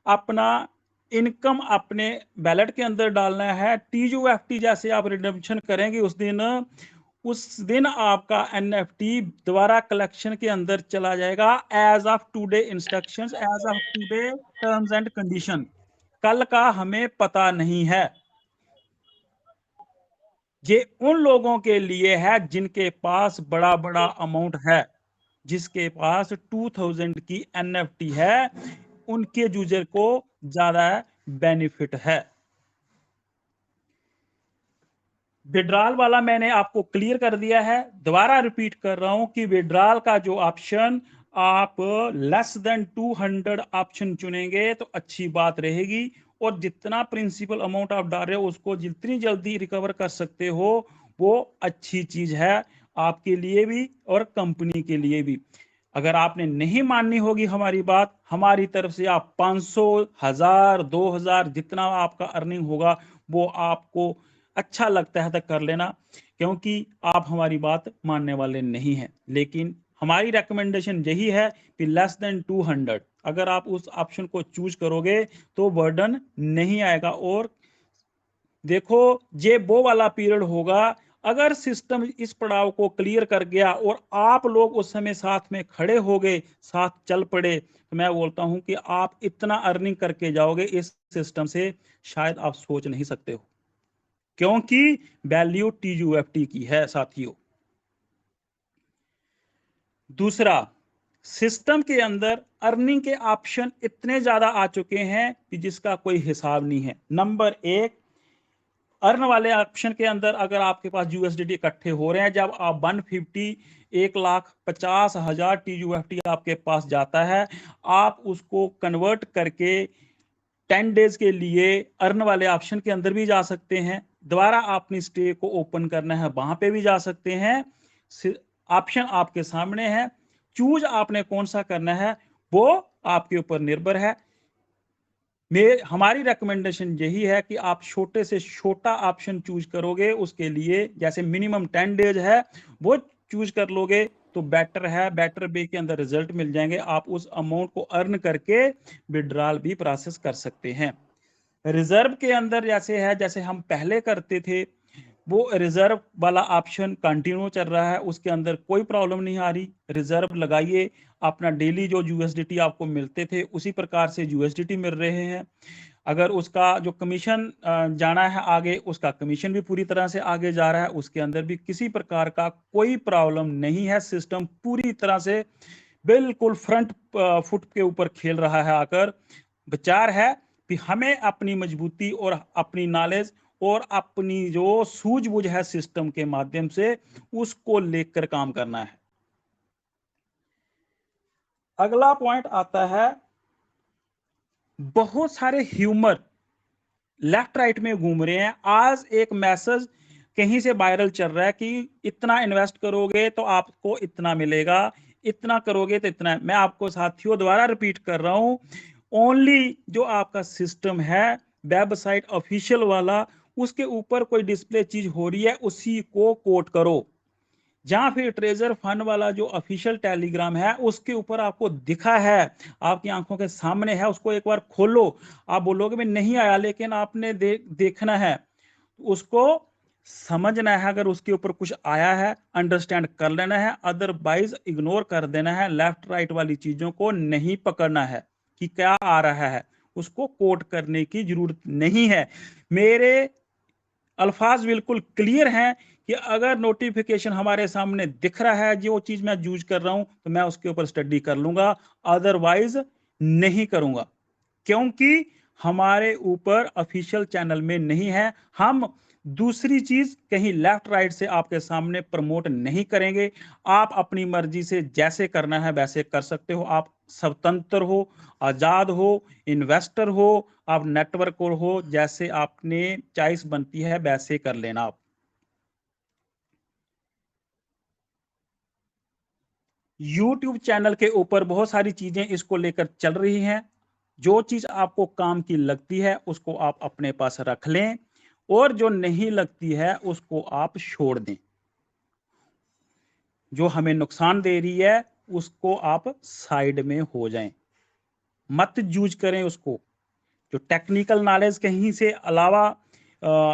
अपना इनकम अपने बैलेट के अंदर डालना है। TUFT जैसे आप रिडम्पशन करेंगे उस दिन आपका NFT दोबारा कलेक्शन के अंदर चला जाएगा, as of today instructions, as of today terms and condition. कल का हमें पता नहीं है। ये उन लोगों के लिए है जिनके पास बड़ा बड़ा अमाउंट है, जिसके पास 2000 की NFT है, उनके यूजर को ज्यादा बेनिफिट है। विड्रॉल वाला मैंने आपको क्लियर कर दिया है, दोबारा रिपीट कर रहा हूं कि विड्रॉल का जो ऑप्शन आप लेस देन 200 ऑप्शन चुनेंगे तो अच्छी बात रहेगी, और जितना प्रिंसिपल अमाउंट आप डाल रहे हो उसको जितनी जल्दी रिकवर कर सकते हो वो अच्छी चीज है आपके लिए भी और कंपनी के लिए भी। अगर आपने नहीं माननी होगी हमारी बात, हमारी तरफ से आप 500, 1000, 2000 जितना आपका अर्निंग होगा वो आपको अच्छा लगता है तो कर लेना, क्योंकि आप हमारी बात मानने वाले नहीं हैं। लेकिन हमारी रिकमेंडेशन यही है कि लेस देन 200 अगर आप उस ऑप्शन को चूज करोगे तो बर्डन नहीं आएगा। और देखो ये वो वाला पीरियड होगा, अगर सिस्टम इस पड़ाव को क्लियर कर गया और आप लोग उस समय साथ में खड़े हो गए, साथ चल पड़े, तो मैं बोलता हूं कि आप इतना अर्निंग करके जाओगे इस सिस्टम से, शायद आप सोच नहीं सकते हो, क्योंकि वैल्यू TUFT की है साथियों। दूसरा, सिस्टम के अंदर अर्निंग के ऑप्शन इतने ज्यादा आ चुके हैं कि जिसका कोई हिसाब नहीं है। नंबर 1, अर्न वाले ऑप्शन के अंदर अगर आपके पास यूएसडीटी इकट्ठे हो रहे हैं, जब आप 150 1,50,000 TUFT आपके पास जाता है, आप उसको कन्वर्ट करके 10 डेज के लिए अर्न वाले ऑप्शन के अंदर भी जा सकते हैं। दोबारा अपनी स्टे को ओपन करना है, वहां पे भी जा सकते हैं। ऑप्शन आपके सामने है, चूज आपने कौन सा करना है वो आपके ऊपर निर्भर है। हमारी रिकमेंडेशन यही है कि आप छोटे से छोटा ऑप्शन चूज करोगे, उसके लिए जैसे मिनिमम 10 डेज है वो चूज कर लोगे तो बेटर है। बेटर वे के अंदर रिजल्ट मिल जाएंगे, आप उस अमाउंट को अर्न करके विड्रॉल भी प्रोसेस कर सकते हैं। रिजर्व के अंदर जैसे है, जैसे हम पहले करते थे, वो रिजर्व वाला ऑप्शन कंटिन्यू चल रहा है, उसके अंदर कोई प्रॉब्लम नहीं आ रही। रिजर्व लगाइए, अपना डेली जो यूएसडीटी आपको मिलते थे उसी प्रकार से यूएसडीटी मिल रहे हैं। अगर उसका जो कमीशन जाना है आगे, उसका कमीशन भी पूरी तरह से आगे जा रहा है, उसके अंदर भी किसी प्रकार का कोई प्रॉब्लम नहीं है। सिस्टम पूरी तरह से बिल्कुल फ्रंट फुट के ऊपर खेल रहा है। आकर विचार है कि हमें अपनी मजबूती और अपनी नॉलेज और अपनी जो सूझबूझ है सिस्टम के माध्यम से, उसको लेकर काम करना है। अगला पॉइंट आता है, बहुत सारे ह्यूमर लेफ्ट राइट में घूम रहे हैं। आज एक मैसेज कहीं से वायरल चल रहा है कि इतना इन्वेस्ट करोगे तो आपको इतना मिलेगा, इतना करोगे तो इतना। मैं आपको साथियों दोबारा रिपीट कर रहा हूं, ओनली जो आपका सिस्टम है वेबसाइट ऑफिशियल वाला, उसके ऊपर कोई डिस्प्ले चीज हो रही है उसी को कोट करो। जहां फिर ट्रेजर फंड वाला जो ऑफिशियल टेलीग्राम है उसके ऊपर आपको दिखा है, आपकी आंखों के सामने है, उसको एक बार खोलो। आप बोलोगे मैं नहीं आया, लेकिन आपने देखना है, उसको समझना है। अगर उसके ऊपर कुछ आया है अंडरस्टैंड कर लेना है, अदरवाइज इग्नोर कर देना है। लेफ्ट राइट वाली चीजों को नहीं पकड़ना है कि क्या आ रहा है, उसको कोट करने की जरूरत नहीं है। मेरे अल्फाज बिल्कुल क्लियर हैं कि अगर नोटिफिकेशन हमारे सामने दिख रहा है जो चीज मैं यूज कर रहा हूं तो मैं उसके ऊपर स्टडी कर लूंगा, अदरवाइज नहीं करूंगा, क्योंकि हमारे ऊपर ऑफिशियल चैनल में नहीं है। हम दूसरी चीज कहीं लेफ्ट राइट से आपके सामने प्रमोट नहीं करेंगे। आप अपनी मर्जी से जैसे करना है वैसे कर सकते हो। आप स्वतंत्र हो, आजाद हो, इन्वेस्टर हो, आप नेटवर्क हो, जैसे आपने चॉइस बनती है वैसे कर लेना। आप YouTube चैनल के ऊपर बहुत सारी चीजें इसको लेकर चल रही हैं। जो चीज आपको काम की लगती है उसको आप अपने पास रख लें, और जो नहीं लगती है उसको आप छोड़ दें। जो हमें नुकसान दे रही है उसको आप साइड में हो जाएं, मत यूज करें उसको। जो टेक्निकल नॉलेज कहीं से अलावा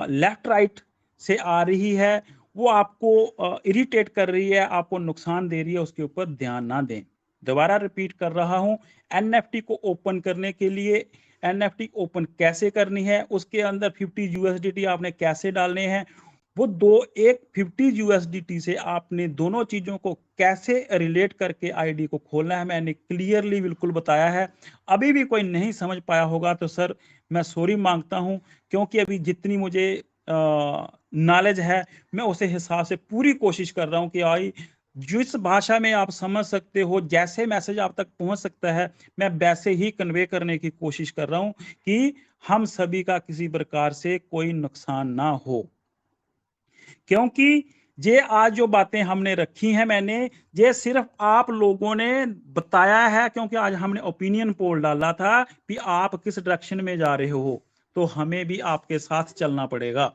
लेफ्ट राइट से आ रही है, वो आपको इरिटेट कर रही है, आपको नुकसान दे रही है, उसके ऊपर ध्यान ना दें। दोबारा रिपीट कर रहा हूं, एनएफटी को ओपन करने के लिए एनएफटी ओपन कैसे करनी है, उसके अंदर 50 यूएसडीटी आपने कैसे डालने हैं, वो एक 50 यूएसडीटी से आपने दोनों चीजों को कैसे रिलेट करके आईडी को खोलना है, मैंने क्लियरली बिल्कुल बताया है। अभी भी कोई नहीं समझ पाया होगा तो सर मैं सॉरी मांगता हूं, क्योंकि अभी जितनी मुझे नॉलेज है मैं उसे हिसाब से पूरी कोशिश कर रहा हूं कि आई जिस भाषा में आप समझ सकते हो, जैसे मैसेज आप तक पहुंच सकता है, मैं वैसे ही कन्वे करने की कोशिश कर रहा हूं कि हम सभी का किसी प्रकार से कोई नुकसान ना हो। क्योंकि ये आज जो बातें हमने रखी हैं, मैंने ये सिर्फ आप लोगों ने बताया है, क्योंकि आज हमने ओपिनियन पोल डाला था कि आप किस डायरेक्शन में जा रहे हो, तो हमें भी आपके साथ चलना पड़ेगा।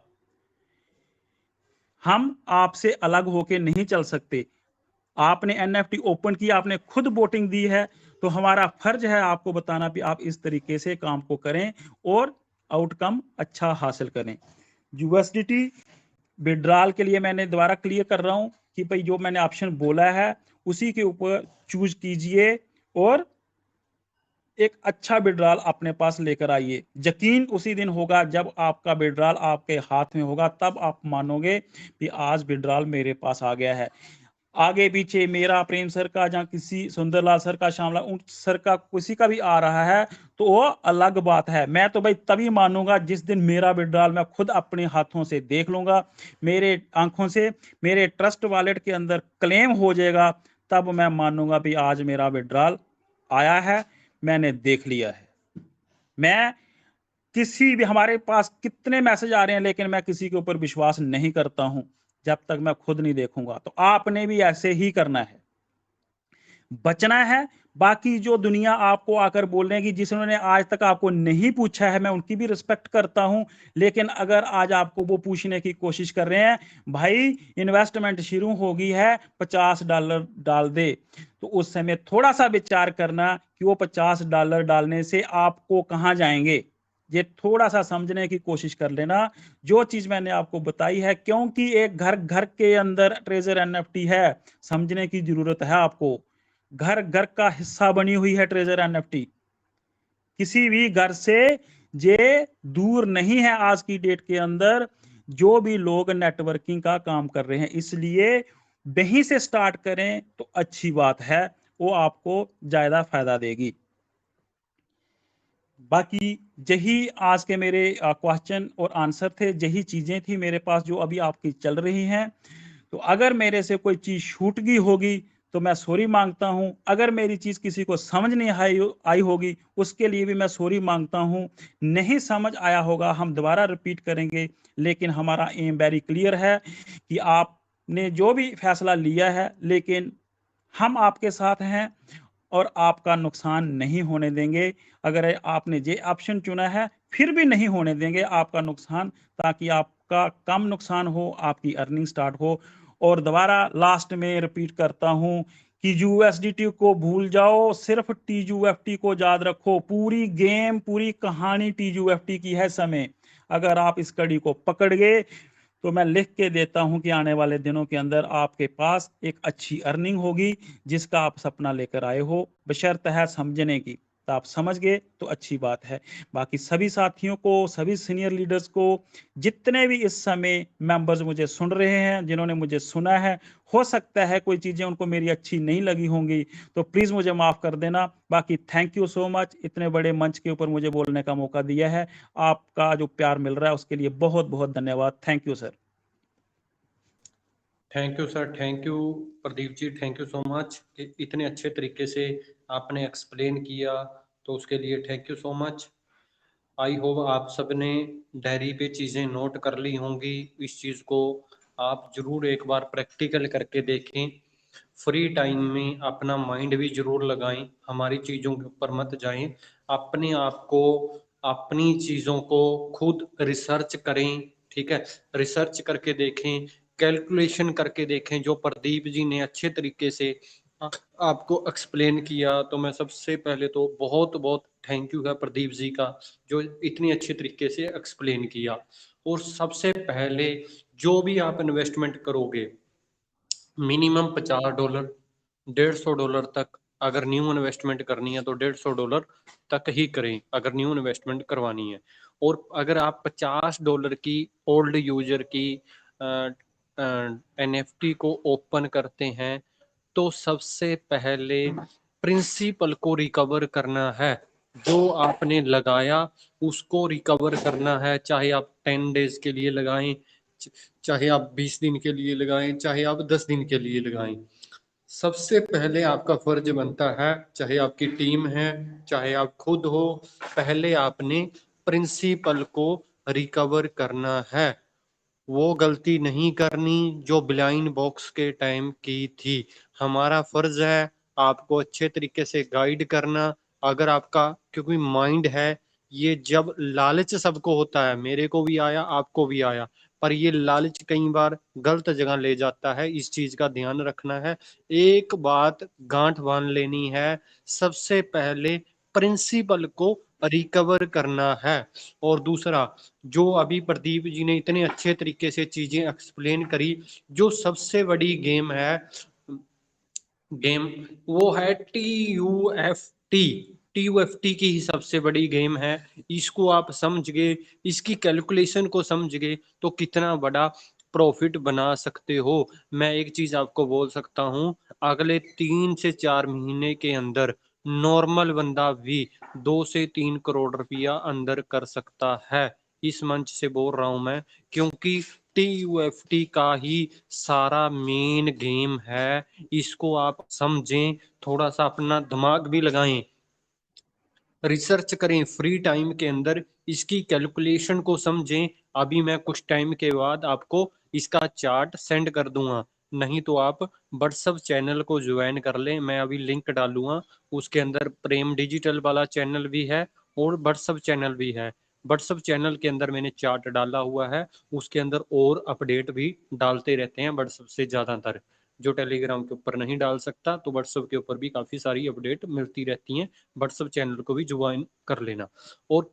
हम आपसे अलग होके नहीं चल सकते। आपने एनएफटी ओपन किया, आपने खुद वोटिंग दी है, तो हमारा फर्ज है आपको बताना कि आप इस तरीके से काम को करें और आउटकम अच्छा हासिल करें। यूएसडीटी विड्रॉल के लिए मैंने दोबारा क्लियर कर रहा हूं कि भाई जो मैंने ऑप्शन बोला है उसी के ऊपर चूज कीजिए और एक अच्छा विड्रॉल अपने पास लेकर आइए। यकीन उसी दिन होगा जब आपका विड्रॉल आपके हाथ में होगा, तब आप मानोगे कि आज विड्रॉल मेरे पास आ गया है। आगे पीछे मेरा, प्रेम सर का, या किसी सुंदरलाल सर का, श्यामलाल उन सर का, किसी का भी आ रहा है तो वो अलग बात है। मैं तो भाई तभी मानूंगा जिस दिन मेरा विड्रॉल मैं खुद अपने हाथों से देख लूंगा, मेरे आंखों से, मेरे ट्रस्ट वॉलेट के अंदर क्लेम हो जाएगा, तब मैं मानूंगा भी आज मेरा विड्रॉल आया है, मैंने देख लिया है। मैं किसी भी, हमारे पास कितने मैसेज आ रहे हैं, लेकिन मैं किसी के ऊपर विश्वास नहीं करता हूं जब तक मैं खुद नहीं देखूंगा। तो आपने भी ऐसे ही करना है, बचना है। बाकी जो दुनिया आपको आकर बोल रहे हैं कि जिन्होंने आज तक आपको नहीं पूछा है, मैं उनकी भी रिस्पेक्ट करता हूं, लेकिन अगर आज आपको वो पूछने की कोशिश कर रहे हैं, भाई इन्वेस्टमेंट शुरू हो गई है, $50 डाल दे, तो उस समय थोड़ा सा विचार करना कि वो $50 डालने से आपको कहां जाएंगे, ये थोड़ा सा समझने की कोशिश कर लेना। जो चीज मैंने आपको बताई है, क्योंकि एक घर घर के अंदर ट्रेजर एनएफटी है, समझने की जरूरत है आपको। घर घर का हिस्सा बनी हुई है ट्रेजर एनएफटी, किसी भी घर से ये दूर नहीं है आज की डेट के अंदर, जो भी लोग नेटवर्किंग का काम कर रहे हैं। इसलिए वहीं से स्टार्ट करें तो अच्छी बात है, वो आपको ज्यादा फायदा देगी। बाकी यही आज के मेरे क्वेश्चन और आंसर थे, यही चीजें थी मेरे पास जो अभी आपकी चल रही हैं। तो अगर मेरे से कोई चीज छूट गई होगी तो मैं सॉरी मांगता हूं, अगर मेरी चीज किसी को समझ नहीं आई होगी उसके लिए भी मैं सॉरी मांगता हूं। नहीं समझ आया होगा हम दोबारा रिपीट करेंगे, लेकिन हमारा एम वेरी क्लियर है कि आपने जो भी फैसला लिया है, लेकिन हम आपके साथ हैं और आपका नुकसान नहीं होने देंगे। अगर आपने ये ऑप्शन चुना है, फिर भी नहीं होने देंगे आपका नुकसान, ताकि आपका कम नुकसान हो, आपकी अर्निंग स्टार्ट हो। और दोबारा लास्ट में रिपीट करता हूं कि यूएसडीटी को भूल जाओ, सिर्फ टीयूएफटी को याद रखो। पूरी गेम, पूरी कहानी टीयूएफटी की है समय। अगर आप इस कड़ी को पकड़ गए तो मैं लिख के देता हूं कि आने वाले दिनों के अंदर आपके पास एक अच्छी अर्निंग होगी, जिसका आप सपना लेकर आए हो, बशर्त है समझने की। तो आप समझ गए तो अच्छी बात है। बाकी सभी साथियों को, सभी सीनियर लीडर्स को, जितने भी इस समय मेंबर्स मुझे सुन रहे हैं, जिन्होंने मुझे सुना है, हो सकता है कोई चीजें उनको मेरी अच्छी नहीं लगी होंगी, तो प्लीज मुझे माफ कर देना। बाकी थैंक यू सो मच, इतने बड़े मंच के ऊपर मुझे बोलने का मौका दिया है। आपका जो प्यार मिल रहा है उसके लिए बहुत बहुत धन्यवाद। Thank you sir. Thank you sir, thank you Pradeep ji, thank you so much. इतने अच्छे तरीके से आपने एक्सप्लेन किया, तो उसके लिए thank you so much. I hope आप सबने डायरी पे चीज़ें नोट कर ली होंगी। इस चीज़ को आप ज़रूर एक बार प्रैक्टिकल करके देखें। फ्री टाइम में अपना माइंड भी ज़रूर लगाएं, हमारी चीज़ों के ऊपर मत जाएं। अपने आप को, अपनी चीज़ों को खुद रिसर्च करें, ठीक है। रिसर्च करके देखें, कैलकुलेशन करके देखें, जो प्रदीप जी ने अच्छे तरीके से आपको एक्सप्लेन किया। तो मैं सबसे पहले तो बहुत बहुत थैंक यू है प्रदीप जी का, जो इतनी अच्छे तरीके से एक्सप्लेन किया। और सबसे पहले जो भी आप इन्वेस्टमेंट करोगे, मिनिमम $50, $150 तक अगर न्यू इन्वेस्टमेंट करनी है तो $150 तक ही करें अगर न्यू इन्वेस्टमेंट करवानी है। और अगर आप $50 की ओल्ड यूजर की एनएफटी को ओपन करते हैं, तो सबसे पहले प्रिंसिपल को रिकवर करना है। जो आपने लगाया उसको रिकवर करना है, चाहे आप 10 डेज के लिए लगाएं, चाहे आप 20 दिन के लिए लगाएं, चाहे आप 10 दिन के लिए लगाएं। सबसे पहले आपका फर्ज बनता है, चाहे आपकी टीम है, चाहे आप खुद हो, पहले आपने प्रिंसिपल को रिकवर करना है। वो गलती नहीं करनी जो ब्लाइंड बॉक्स के टाइम की थी। हमारा फर्ज है आपको अच्छे तरीके से गाइड करना। अगर आपका, क्योंकि माइंड है ये, जब लालच सबको होता है, मेरे को भी आया, आपको भी आया, पर ये लालच कई बार गलत जगह ले जाता है। इस चीज का ध्यान रखना है। एक बात गांठ बांध लेनी है, सबसे पहले प्रिंसिपल को रिकवर करना है। और दूसरा, जो अभी प्रदीप जी ने इतने अच्छे तरीके से चीजें एक्सप्लेन करी, जो सबसे बड़ी गेम है, गेम वो है टीयूएफटी की ही सबसे बड़ी गेम है। इसको आप समझ गए, इसकी कैलकुलेशन को समझ गए, तो कितना बड़ा प्रॉफिट बना सकते हो। मैं एक चीज आपको बोल सकता हूँ, अगले 3 से 4 महीने के अंदर नॉर्मल बंदा भी 2 से 3 करोड़ रुपया अंदर कर सकता है। इस मंच से बोल रहा हूं मैं, क्योंकि TUFT का ही सारा मेन गेम है। इसको आप समझें, थोड़ा सा अपना दिमाग भी लगाएं, रिसर्च करें फ्री टाइम के अंदर, इसकी कैलकुलेशन को समझें। अभी मैं कुछ टाइम के बाद आपको इसका चार्ट सेंड कर दूंगा, नहीं तो आप व्हाट्सअप चैनल को ज्वाइन कर लें। मैं अभी लिंक डालूंगा, उसके अंदर प्रेम डिजिटल वाला चैनल भी है और व्हाट्सअप चैनल भी है। व्हाट्सअप चैनल के अंदर मैंने चार्ट डाला हुआ है, उसके अंदर और अपडेट भी डालते रहते हैं व्हाट्सअप से ज़्यादातर। जो टेलीग्राम के ऊपर नहीं डाल सकता, तो व्हाट्सअप के ऊपर भी काफ़ी सारी अपडेट मिलती रहती हैं। व्हाट्सअप चैनल को भी ज्वाइन कर लेना। और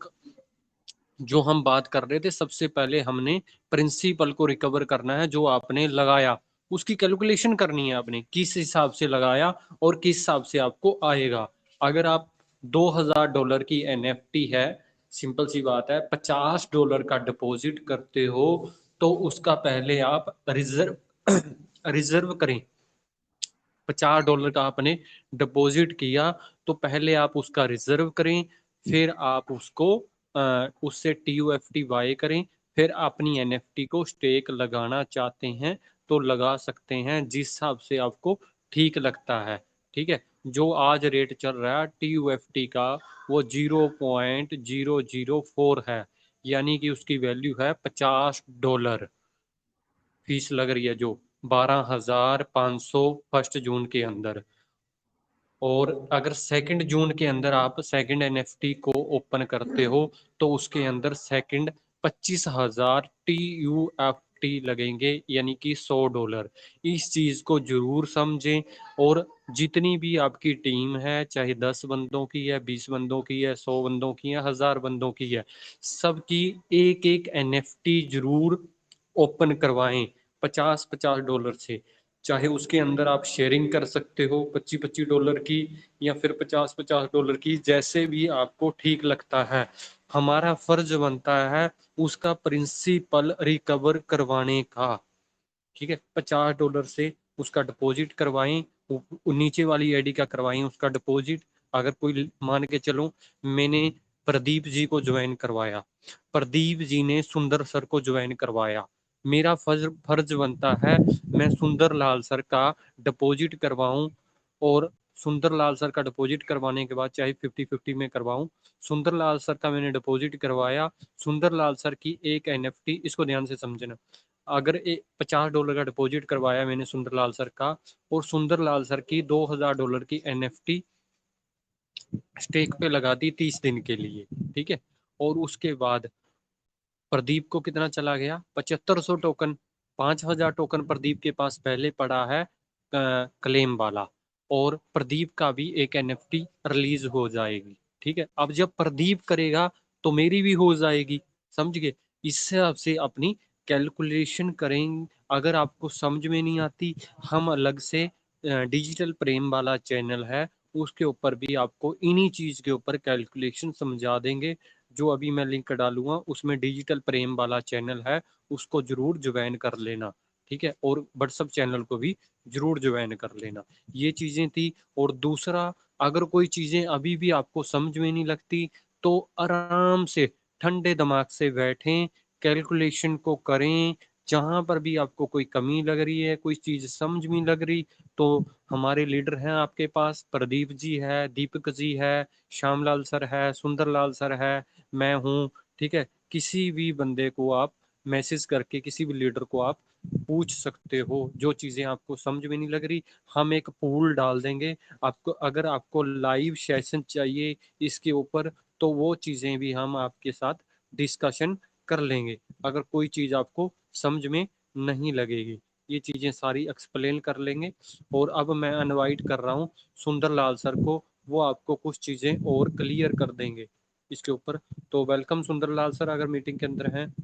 जो हम बात कर रहे थे, सबसे पहले हमने प्रिंसिपल को रिकवर करना है। जो आपने लगाया उसकी कैलकुलेशन करनी है, आपने किस हिसाब से लगाया और किस हिसाब से आपको आएगा। अगर आप $2000 की NFT है, सिंपल सी बात है, $50 का डिपॉजिट करते हो, तो उसका पहले आप रिजर्व रिजर्व करें। $50 का आपने डिपॉजिट किया, तो पहले आप उसका रिजर्व करें, फिर आप उसको उससे TUFT बाय करें, फिर अपनी NFT को स्टेक लगाना चाहते हैं तो लगा सकते हैं, जिस हिसाब से आपको ठीक लगता है। ठीक है, जो आज रेट चल रहा है TUFT का, वो 0.004 है, यानी कि उसकी वैल्यू है $50। फीस लग रही है जो 12,500 फर्स्ट जून के अंदर। और अगर 2 जून के अंदर आप सेकंड NFT को ओपन करते हो, तो उसके अंदर सेकंड 25,000 TUFT लगेंगे, यानी कि $100। इस चीज को जरूर समझें। और जितनी भी आपकी टीम है, चाहे 10 बंदों की है, 20 बंदों की है, 100 बंदों की है, 1000 बंदों की है, सबकी एक एक NFT जरूर ओपन करवाएं $50 से। चाहे उसके अंदर आप शेयरिंग कर सकते हो $25 की, या फिर $50 की, जैसे भी आपको ठीक लगता है। हमारा फर्ज बनता है उसका प्रिंसिपल रिकवर करवाने का। ठीक है, $50 से उसका डिपॉजिट करवाएं, नीचे वाली आईडी का करवाएं उसका डिपॉजिट। अगर कोई मान के चलो, मैंने प्रदीप जी को ज्वाइन करवाया, प्रदीप जी ने सुंदर सर को ज्वाइन करवाया, मेरा फर्ज बनता है मैं सुंदर लाल सर का डिपॉजिट करवाऊं। और सुंदर लाल सर का डिपॉजिट करवाने के बाद, चाहे 50-50 में करवाऊं, सुंदर लाल सर का मैंने डिपॉजिट करवाया, सुंदर लाल सर की एक NFT, इसको ध्यान से समझना, अगर $50 का डिपॉजिट करवाया मैंने सुंदरलाल सर का, और सुंदरलाल सर की $2000 की NFT स्टेक पे लगा दी 30 दिन के लिए। ठीक है, और उसके बाद प्रदीप को कितना चला गया, 7500 टोकन, 5000 टोकन प्रदीप के पास पहले पड़ा है क्लेम वाला, और प्रदीप का भी एक NFT रिलीज हो जाएगी। ठीक है, अब जब प्रदीप करेगा तो मेरी भी हो जाएगी, समझ गए। इस हिसाब से अपनी कैलकुलेशन करें। अगर आपको समझ में नहीं आती, हम अलग से डिजिटल प्रेम वाला चैनल है, उसके ऊपर भी आपको इन्हीं चीज के ऊपर कैलकुलेशन समझा देंगे। जो अभी मैं लिंक डालूंगा, उसमें डिजिटल प्रेम वाला चैनल है, उसको जरूर ज्वाइन कर लेना। ठीक है, और व्हाट्सअप चैनल को भी जरूर ज्वाइन कर लेना। ये चीजें थी। और दूसरा, अगर कोई चीजें अभी भी आपको समझ में नहीं लगती, तो आराम से ठंडे दिमाग से बैठें, कैलकुलेशन को करें। जहां पर भी आपको कोई कमी लग रही है, कोई चीज समझ में लग रही, तो हमारे लीडर हैं आपके पास, प्रदीप जी है, दीपक जी है, श्यामलाल सर है, सुंदरलाल सर है, मैं हूँ। ठीक है, किसी भी बंदे को आप मैसेज करके, किसी भी लीडर को आप पूछ सकते हो। जो चीज़ें आपको समझ में नहीं लग रही, हम एक पूल डाल देंगे आपको। अगर आपको लाइव सेशन चाहिए इसके ऊपर, तो वो चीज़ें भी हम आपके साथ डिस्कशन कर लेंगे, अगर कोई चीज़ आपको समझ में नहीं लगेगी। ये चीज़ें सारी एक्सप्लेन कर लेंगे। और अब मैं इनवाइट कर रहा हूँ सुंदरलाल सर को, वो आपको कुछ चीज़ें और क्लियर कर देंगे इसके ऊपर। तो वेलकम सुंदरलाल सर, अगर मीटिंग के अंदर हैं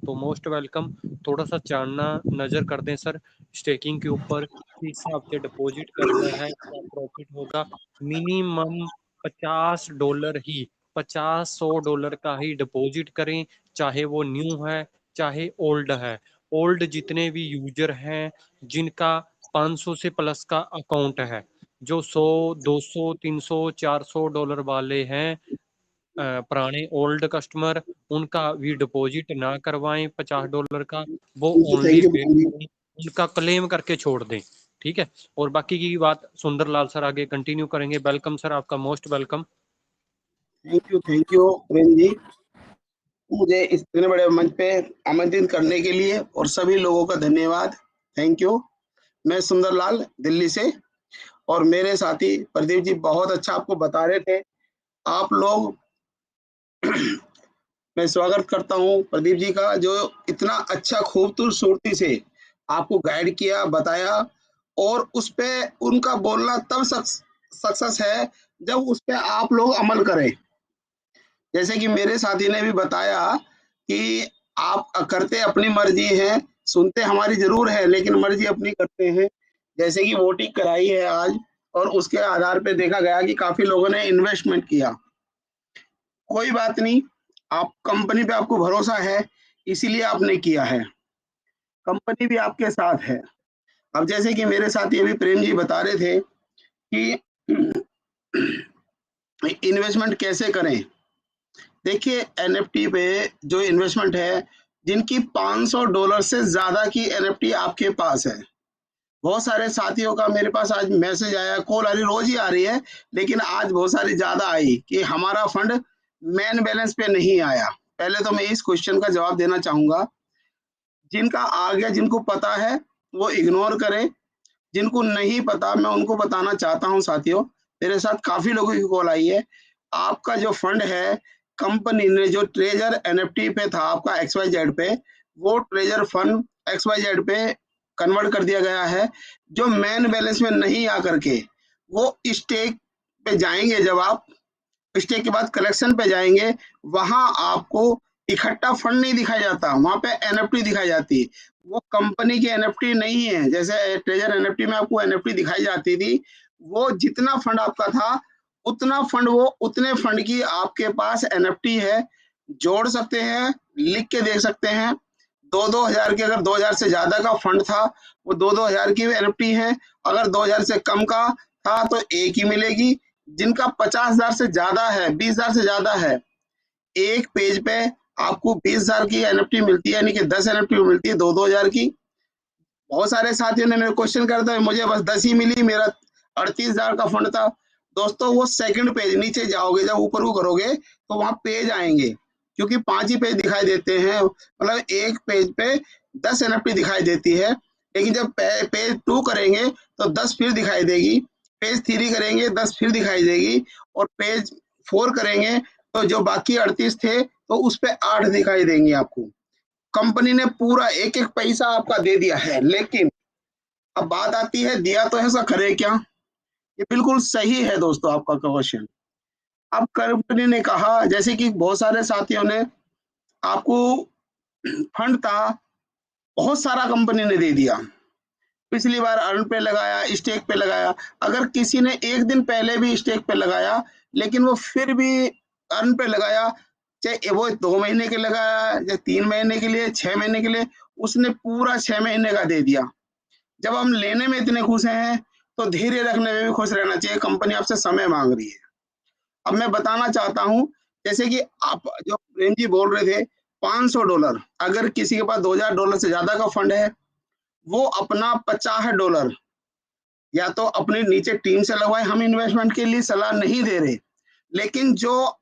तो मोस्ट वेलकम। थोड़ा सा जानना नज़र कर दें सर स्टेकिंग के ऊपर, किस हिसाब से डिपॉजिट करना है, क्या प्रॉफिट होगा। मिनिमम $50 ही, 50-100 डॉलर का ही डिपॉजिट करें, चाहे वो न्यू है चाहे ओल्ड है। ओल्ड जितने भी यूजर हैं जिनका 500 से प्लस का अकाउंट है, जो 100, 200, 300, 400 डॉलर वाले हैं, पुराने ओल्ड कस्टमर, उनका भी डिपॉजिट ना करवाएं $50 का, वो only thank you wait Praveen ji. करें, उनका क्लेम करके छोड़ दें। ठीक है, और बाकी की बात सुंदरलाल सर आगे कंटिन्यू करेंगे। वेलकम सर, आपका most welcome. Thank you Praveen ji, मुझे इस इतने बड़े मंच पे आमंत्रित करने के लिए, और सभी लोगों का धन्यवाद। Thank you. मैं सुंदरलाल दिल्ली से, और मेरे साथी प्रदीप जी बहुत अच्छा आपको बता रहे थे। आप लोग मैं स्वागत करता हूं प्रदीप जी का, जो इतना अच्छा खूबसूरती से आपको गाइड किया, बताया, और उस पे उनका बोलना तब सक्सेस है जब उस पे आप लोग अमल करें। जैसे कि मेरे साथी ने भी बताया कि आप करते अपनी मर्जी है, सुनते हमारी जरूर है, लेकिन मर्जी अपनी करते हैं। जैसे कि वोटिंग कराई है आज, और उसके आधार पे देखा गया कि काफी लोगों ने इन्वेस्टमेंट किया। कोई बात नहीं, आप कंपनी पे आपको भरोसा है, इसीलिए आपने किया है, कंपनी भी आपके साथ है। अब जैसे कि मेरे साथी अभी प्रेम जी बता रहे थे कि इन्वेस्टमेंट कैसे करें। देखिए, एनएफटी पे जो इन्वेस्टमेंट है, जिनकी $500 से ज्यादा की एनएफटी आपके पास है, बहुत सारे साथियों का मेरे पास आज मैसेज आया, कॉल आ रही, रोज ही आ रही है, लेकिन आज बहुत सारी ज्यादा आई कि हमारा फंड मेन बैलेंस पे नहीं आया। पहले तो मैं इस क्वेश्चन का जवाब देना चाहूंगा, जिनका आ गया, जिनको पता है वो इग्नोर करें, जिनको नहीं पता मैं उनको बताना चाहता हूं। साथियों, मेरे साथ काफी लोगों की कॉल आई है। आपका जो फंड है, कंपनी ने जो ट्रेजर एनएफटी पे था आपका XYZ पे, वो ट्रेजर फंड XYZ पे कन्वर्ट कर दिया गया है। जो मेन बैलेंस में नहीं आकर के वो स्टेक पे जाएंगे, जब आप स्टेक के बाद कलेक्शन पे जाएंगे, वहां आपको इकट्ठा फंड नहीं दिखाया जाता, वहां पे एनएफटी दिखाई जाती है। वो कंपनी की एनएफटी नहीं है। जैसे ट्रेजर एनएफटी में आपको एनएफटी दिखाई जाती थी, वो जितना फंड आपका था उतना फंड, वो उतने फंड की आपके पास एनएफटी है। जोड़ सकते हैं, लिख के देख सकते हैं। 2-2 हजार की, अगर 2,000 से ज्यादा का फंड था, वो 2-2 हजार की एनएफटी है। अगर 2,000 से कम का था तो एक ही मिलेगी। जिनका 50,000 से ज्यादा है, 20,000 से ज्यादा है, एक पेज पे आपको 20,000 की एनएफटी मिलती है, यानी कि 10 एनएफटी मिलती है 2-2 हजार की। बहुत सारे साथियों ने मेरे क्वेश्चन करता है, मुझे बस 10 ही मिली, मेरा 38,000 का फंड था। दोस्तों, वो सेकंड पेज नीचे जाओगे, जब ऊपर को करोगे तो वहां पेज आएंगे, क्योंकि 5 ही पेज दिखाई देते हैं, मतलब एक पेज पे 10 एनएफटी दिखाई देती है। लेकिन जब पेज 2 करेंगे तो 10 फिर दिखाई देगी, पेज 3 करेंगे 10 फिर दिखाई देगी, और पेज 4 करेंगे तो जो बाकी 38 थे तो उस पे 8 दिखाई देंगे आपको। कंपनी ने पूरा एक एक पैसा आपका दे दिया है, लेकिन अब बात आती है, दिया तो ऐसा करे क्या। ये बिल्कुल सही है दोस्तों आपका क्वेश्चन। अब कंपनी ने कहा, जैसे कि बहुत सारे साथियों ने आपको फंड था, बहुत सारा कंपनी ने दे दिया, पिछली बार अर्न पे लगाया, स्टेक पे लगाया। अगर किसी ने एक दिन पहले भी स्टेक पे लगाया, लेकिन वो फिर भी अर्न पे लगाया, चाहे वो 2 महीने के लगाया, चाहे 3 महीने के लिए, 6 महीने के लिए, उसने पूरा 6 महीने का दे दिया। जब हम लेने में इतने खुश हैं, तो धीरे रखने में भी खुश रहना चाहिए। कंपनी आपसे समय मांग रही है। अब मैं बताना चाहता हूं, जैसे कि आप जो प्रेम जी बोल रहे थे, $500, अगर किसी के पास $2,000 से ज्यादा का फंड है, वो अपना $50 या तो अपने नीचे टीम से लगवाए। हम इन्वेस्टमेंट के लिए सलाह नहीं दे रहे, लेकिन जो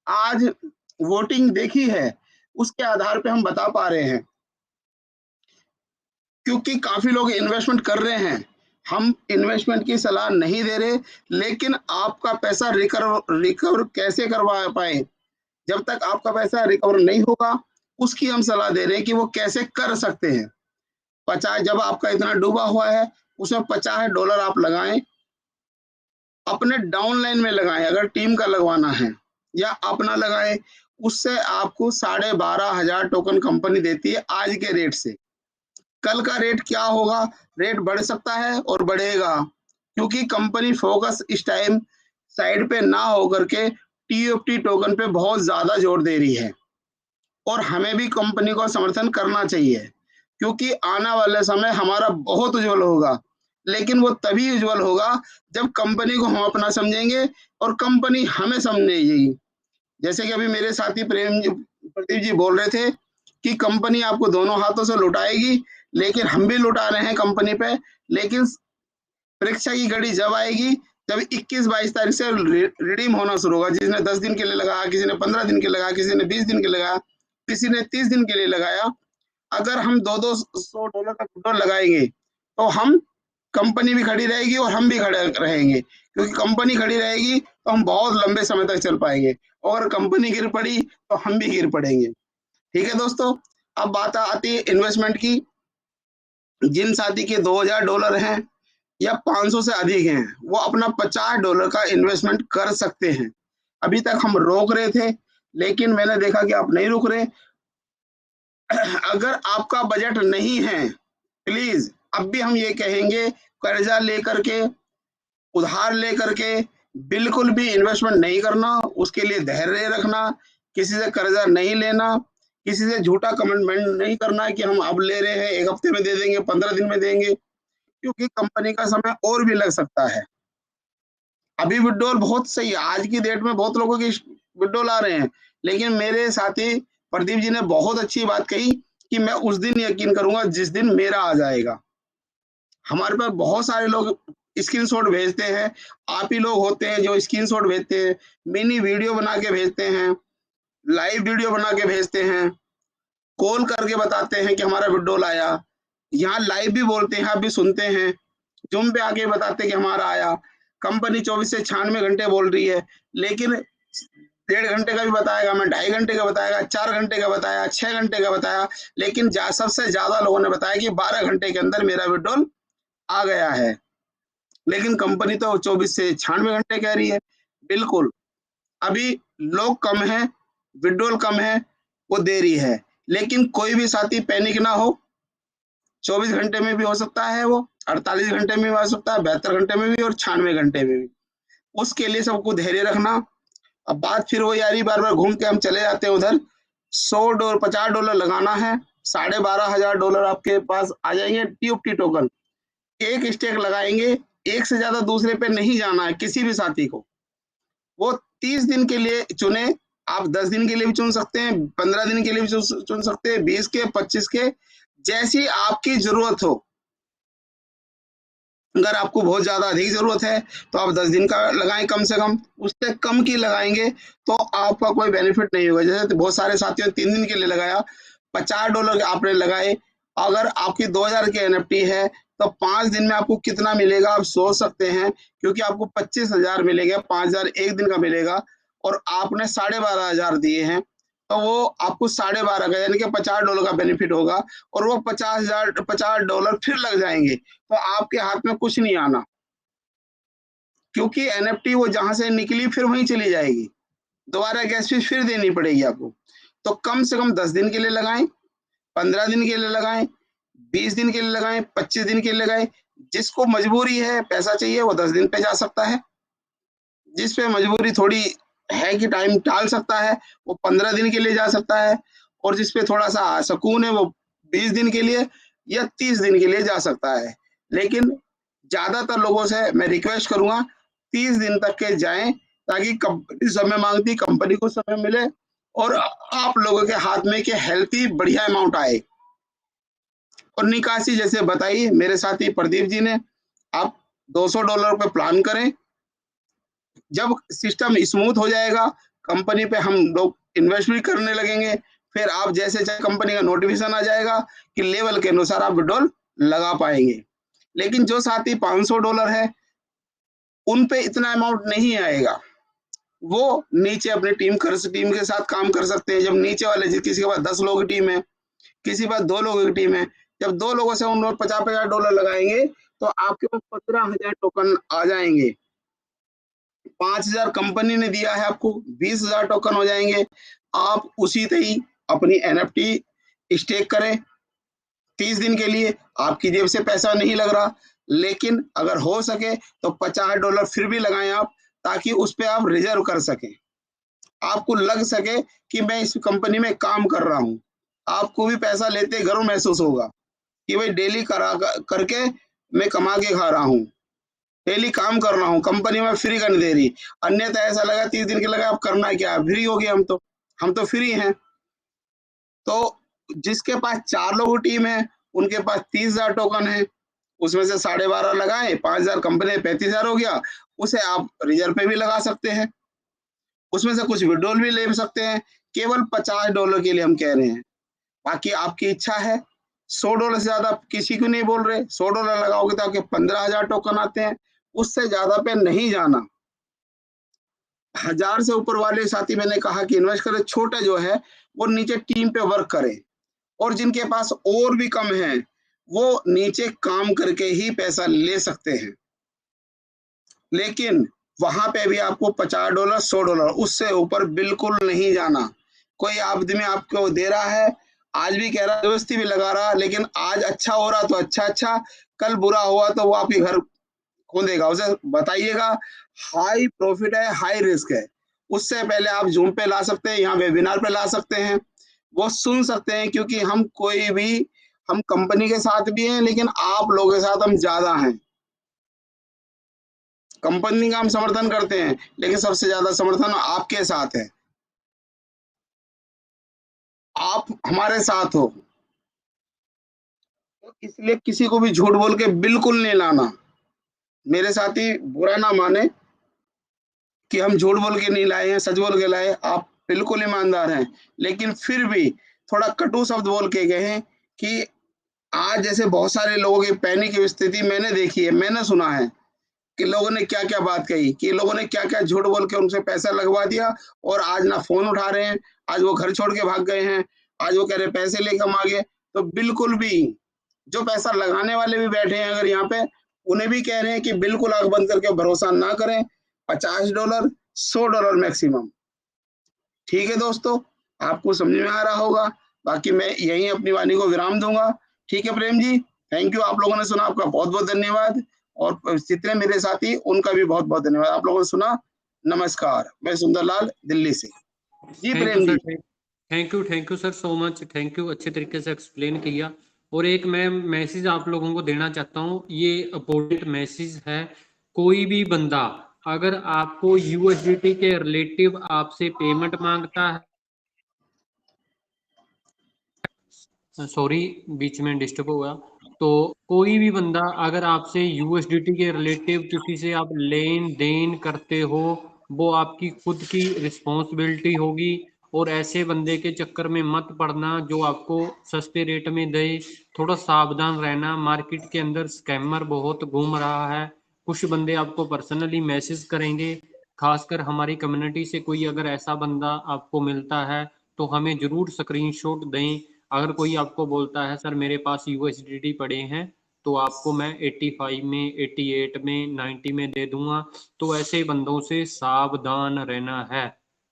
आज वोटिंग देखी है उसके आधार पे हम बता पा रहे हैं, क्योंकि काफी लोग इन्वेस्टमेंट कर रहे हैं। हम इन्वेस्टमेंट की सलाह नहीं दे रहे, लेकिन आपका पैसा रिकवर कैसे करवा पाए, जब तक आपका पैसा रिकवर नहीं होगा, उसकी हम सलाह दे रहे हैं कि वो कैसे कर सकते हैं। 50, जब आपका इतना डूबा हुआ है, उसमें $50 आप लगाएं, अपने डाउन लाइन में लगाएं, अगर टीम का लगवाना है, या अपना लगाएं। उससे आपको 12,500 टोकन कंपनी देती है आज के रेट से। कल का रेट क्या होगा, रेट बढ़ सकता है और बढ़ेगा, क्योंकि कंपनी फोकस इस टाइम साइड पे ना होकर के TFT टोकन पे बहुत ज्यादा जोर दे रही है, और हमें भी कंपनी को समर्थन करना चाहिए। क्योंकि आने वाले समय हमारा बहुत उज्जवल होगा, लेकिन वो तभी उज्जवल होगा जब कंपनी को हम अपना समझेंगे और कंपनी हमें समझेगी। जैसे कि अभी मेरे साथी प्रदीप जी बोल रहे थे कि कंपनी आपको दोनों हाथों से लुटाएगी, लेकिन हम भी लुटा रहे हैं कंपनी पे। लेकिन परीक्षा की घड़ी जब आएगी, जब 21-22 तारीख से रिडीम होना शुरू होगा, जिसने 10 दिन के लिए लगाया, किसी ने 15 दिन के लगाया, किसी ने 20 दिन के लगाया, किसी ने 30 दिन के लिए लगाया। अगर हम $200 का पेट्रोल लगाएंगे तो हम कंपनी भी खड़ी रहेगी और हम भी खड़े रहेंगे, क्योंकि कंपनी खड़ी रहेगी तो हम बहुत लंबे समय तक चल पाएंगे, और कंपनी गिर पड़ी तो हम भी गिर पड़ेंगे। ठीक है दोस्तों, अब बात आती है इन्वेस्टमेंट की। जिन साथी के $2000 हैं या 500 से अधिक हैं, वो अपना $50 का इन्वेस्टमेंट कर सकते हैं। अभी तक हम रोक रहे थे, लेकिन मैंने देखा कि आप नहीं रुक रहे। अगर आपका बजट नहीं है, प्लीज अब भी हम ये कहेंगे, कर्जा लेकर के, उधार लेकर के बिल्कुल भी इन्वेस्टमेंट नहीं करना। उसके लिए धैर्य रखना, किसी से कर्जा नहीं लेना, किसी से झूठा कमिटमेंट नहीं करना कि हम अब ले रहे हैं, 1 हफ्ते में दे देंगे, 15 दिन में देंगे, क्योंकि कंपनी का समय और भी लग सकता है। अभी विड्रॉल बहुत सही है, आज की डेट में बहुत लोगों की विड्रॉल आ रहे हैं, लेकिन मेरे साथी प्रदीप जी ने बहुत अच्छी बात कही कि मैं उस दिन यकीन करूंगा जिस दिन मेरा आ जाएगा। हमारे पास बहुत सारे लोग स्क्रीनशॉट भेजते हैं, आप ही लोग होते हैं जो स्क्रीनशॉट भेजते हैं, मिनी वीडियो बना के भेजते हैं, लाइव वीडियो बना के भेजते हैं, कॉल करके बताते हैं कि हमारा विड्रॉल आया। यहाँ लाइव भी बोलते हैं, आप भी सुनते हैं, जूम पे आके बताते हैं कि हमारा आया। कंपनी 24 से 96 घंटे बोल रही है, लेकिन 1.5 घंटे का भी बताएगा, मैं 2.5 घंटे का बताएगा, 4 घंटे का बताया, 6 घंटे का बताया, लेकिन सबसे ज्यादा लोगों ने बताया कि 12 घंटे के अंदर मेरा विड्रॉल आ गया है। लेकिन कंपनी तो 24 से 96 घंटे कह रही है। बिल्कुल, अभी लोग कम है, विड्रॉल कम है, वो दे रही है, लेकिन कोई भी साथी पैनिक ना हो। 24 घंटे में भी हो सकता है, वो 48 घंटे में भी हो सकता है, 72 घंटे में भी और 96 घंटे में भी। उसके लिए सबको धैर्य रखना। अब बात फिर वो यारी, बार बार घूम के हम चले जाते हैं उधर। $100 $50 लगाना है, $12,500 आपके पास आ जाएंगे। TFT टोकन एक स्टेक लगाएंगे, एक से ज्यादा दूसरे पे नहीं जाना है किसी भी साथी को। वो 30 दिन के लिए चुने, आप 10 दिन के लिए भी चुन सकते हैं, 15 दिन के लिए भी चुन सकते हैं, 20 के, 25 के, जैसी आपकी जरूरत हो। अगर आपको बहुत ज्यादा अधिक जरूरत है तो आप 10 दिन का लगाएं कम से कम, उससे कम की लगाएंगे तो आपका कोई बेनिफिट नहीं होगा। जैसे बहुत सारे साथियों ने 3 दिन के लिए लगाया, $50 आपने लगाए, अगर आपकी 2000 की NFT है तो 5 दिन में आपको कितना मिलेगा आप सोच सकते हैं, क्योंकि आपको 25,000 मिलेगा, 5,000 एक दिन का मिलेगा, और आपने 12,500 दिए हैं, तो वो आपको 12,500 का यानी कि $50 का बेनिफिट होगा, और वो $50 फिर लग जाएंगे, तो आपके हाथ में कुछ नहीं आना, क्योंकि NFT वो जहां से निकली फिर वहीं चली जाएगी, दोबारा गैस फीस फिर देनी पड़ेगी आपको। तो कम से कम 10 दिन के लिए लगाएं, 15 दिन के लिए लगाएं, 20 दिन के लिए लगाएं, 25 दिन के लिए लगाएं। जिसको मजबूरी है, पैसा चाहिए, वो 10 दिन पे जा सकता है। जिस पे मजबूरी थोड़ी है कि टाइम टाल सकता है, वो 15 दिन के लिए जा सकता है, और जिस पे थोड़ा सा सुकून है वो 20 दिन के लिए या 30 दिन के लिए जा सकता है। लेकिन ज्यादातर लोगों से मैं रिक्वेस्ट करूंगा 30 दिन तक के जाएं, ताकि कंपनी समय मांगती, कंपनी को समय मिले, और आप लोगों के हाथ में के हेल्थी बढ़िया अमाउंट आए। और निकासी जैसे बताई मेरे साथी प्रदीप जी ने, आप $200 पे प्लान करें। जब सिस्टम स्मूथ हो जाएगा, कंपनी पे हम लोग इन्वेस्ट भी करने लगेंगे, फिर आप जैसे चाहे कंपनी का नोटिफिकेशन आ जाएगा कि लेवल के अनुसार आप विड्रॉल लगा पाएंगे। लेकिन जो साथी $500 है, उन पे इतना अमाउंट नहीं आएगा, वो नीचे अपनी टीम के साथ काम कर सकते हैं। जब नीचे वाले, किसी के पास 10 लोगों की टीम है, किसी के पास 2 लोगों की टीम है, जब 2 लोगों से उन लोग $50,000 लगाएंगे तो आपके पास 15,000 टोकन आ जाएंगे। 5,000 कंपनी ने दिया है आपको, 20,000 टोकन हो जाएंगे। आप उसी तरह अपनी NFT स्टेक करें 30 दिन के लिए, आपकी जेब से पैसा नहीं लग रहा, लेकिन अगर हो सके तो $50 फिर भी लगाएं आप, ताकि उस पर आप रिजर्व कर सकें, आपको लग सके कि मैं इस कंपनी में काम कर रहा हूं, आपको भी पैसा लेते गर्व महसूस होगा। कि भाई डेली करके मैं कमा के खा रहा हूँ, डेली काम कर रहा हूँ, कंपनी में फ्री करने दे रही। अन्यथा ऐसा लगा 30 दिन के लगा, अब करना क्या, फ्री हो गए हम तो फ्री हैं। तो जिसके पास 4 लोगों की टीम है, उनके पास 30,000 टोकन है, उसमें से 12.5 लगाए, 5,000 कंपनी 35,000 हो गया, उसे आप रिजर्व पे भी लगा सकते हैं, उसमें से कुछ विड्रॉल भी ले सकते हैं। केवल $50 के लिए हम कह रहे हैं, बाकी आपकी इच्छा है। $100 से ज्यादा किसी को नहीं बोल रहे, $100 लगाओगे तो आपके 15,000 टोकन आते हैं, उससे ज्यादा पे नहीं जाना। 1000 से ऊपर वाले साथी मैंने कहा कि इन्वेस्ट करें, छोटे जो है वो नीचे टीम पे वर्क करें, और जिनके पास और भी कम है वो नीचे काम करके ही पैसा ले सकते हैं, लेकिन वहां पे भी आपको $50 $100 उससे ऊपर बिल्कुल नहीं जाना। कोई आदमी आपको दे रहा है, आज भी कह रहा है, दोस्ती भी लगा रहा, लेकिन आज अच्छा हो रहा तो अच्छा, कल बुरा हुआ तो वो आपके घर खोदेगा, उसे बताइएगा हाई प्रॉफिट है, हाई रिस्क है। उससे पहले आप जूम पे ला सकते हैं, यहाँ वेबिनार पे ला सकते हैं, वो सुन सकते हैं, क्योंकि हम कंपनी के साथ भी हैं, लेकिन आप लोगों के साथ हम ज्यादा हैं। कंपनी का हम समर्थन करते हैं, लेकिन सबसे ज्यादा समर्थन आपके साथ है, आप हमारे साथ हो, तो इसलिए किसी को भी झूठ बोल के बिल्कुल नहीं लाना। मेरे साथी बुरा ना माने कि हम झूठ बोल के नहीं लाए हैं, सच बोल के लाए, आप बिल्कुल ईमानदार हैं, लेकिन फिर भी थोड़ा कटु शब्द बोल के गए हैं कि आज जैसे बहुत सारे लोगों की पैनिक की स्थिति मैंने देखी है, मैंने सुना है कि लोगों ने क्या क्या बात कही, कि लोगों ने क्या क्या झूठ बोल के उनसे पैसा लगवा दिया, और आज ना फोन उठा रहे हैं, आज वो घर छोड़ के भाग गए हैं, आज वो कह रहे पैसे लेकर हम आ गए। तो बिल्कुल भी जो पैसा लगाने वाले भी बैठे हैं अगर यहाँ पे, उन्हें भी कह रहे हैं कि बिल्कुल आंख बंद करके भरोसा ना करें, $50 $100 मैक्सिमम। ठीक है दोस्तों, आपको समझ में आ रहा होगा, बाकी मैं यहीं अपनी वाणी को विराम दूंगा। ठीक है प्रेम जी, थैंक यू, आप लोगों ने सुना, आपका बहुत बहुत धन्यवाद, और जितने मेरे साथी उनका भी बहुत बहुत धन्यवाद, आप लोगों ने सुना। नमस्कार, मैं सुंदरलाल दिल्ली से। जी थैंक यू प्रेम सर, जी। Thank you sir so much, thank you, अच्छे तरीके से एक्सप्लेन किया। और एक मैं मैसेज आप लोगों को देना चाहता हूँ, ये इम्पोर्टेंट मैसेज है। कोई भी बंदा अगर आपको यूएसडीटी के रिलेटिव आपसे पेमेंट मांगता है, सॉरी बीच में डिस्टर्ब हुआ, तो कोई भी बंदा अगर आपसे यूएसडीटी के रिलेटिव किसी से आप लेन देन करते हो, वो आपकी खुद की रिस्पॉन्सिबिलिटी होगी। और ऐसे बंदे के चक्कर में मत पड़ना जो आपको सस्ते रेट में दे। थोड़ा सावधान रहना, मार्केट के अंदर स्कैमर बहुत घूम रहा है। कुछ बंदे आपको पर्सनली मैसेज करेंगे, खासकर हमारी कम्युनिटी से कोई अगर ऐसा बंदा आपको मिलता है तो हमें जरूर स्क्रीनशॉट दें। अगर कोई आपको बोलता है सर मेरे पास यूएसडीटी पड़े हैं तो आपको मैं 85 में 88 में 90 में दे दूंगा, तो ऐसे बंदों से सावधान रहना है।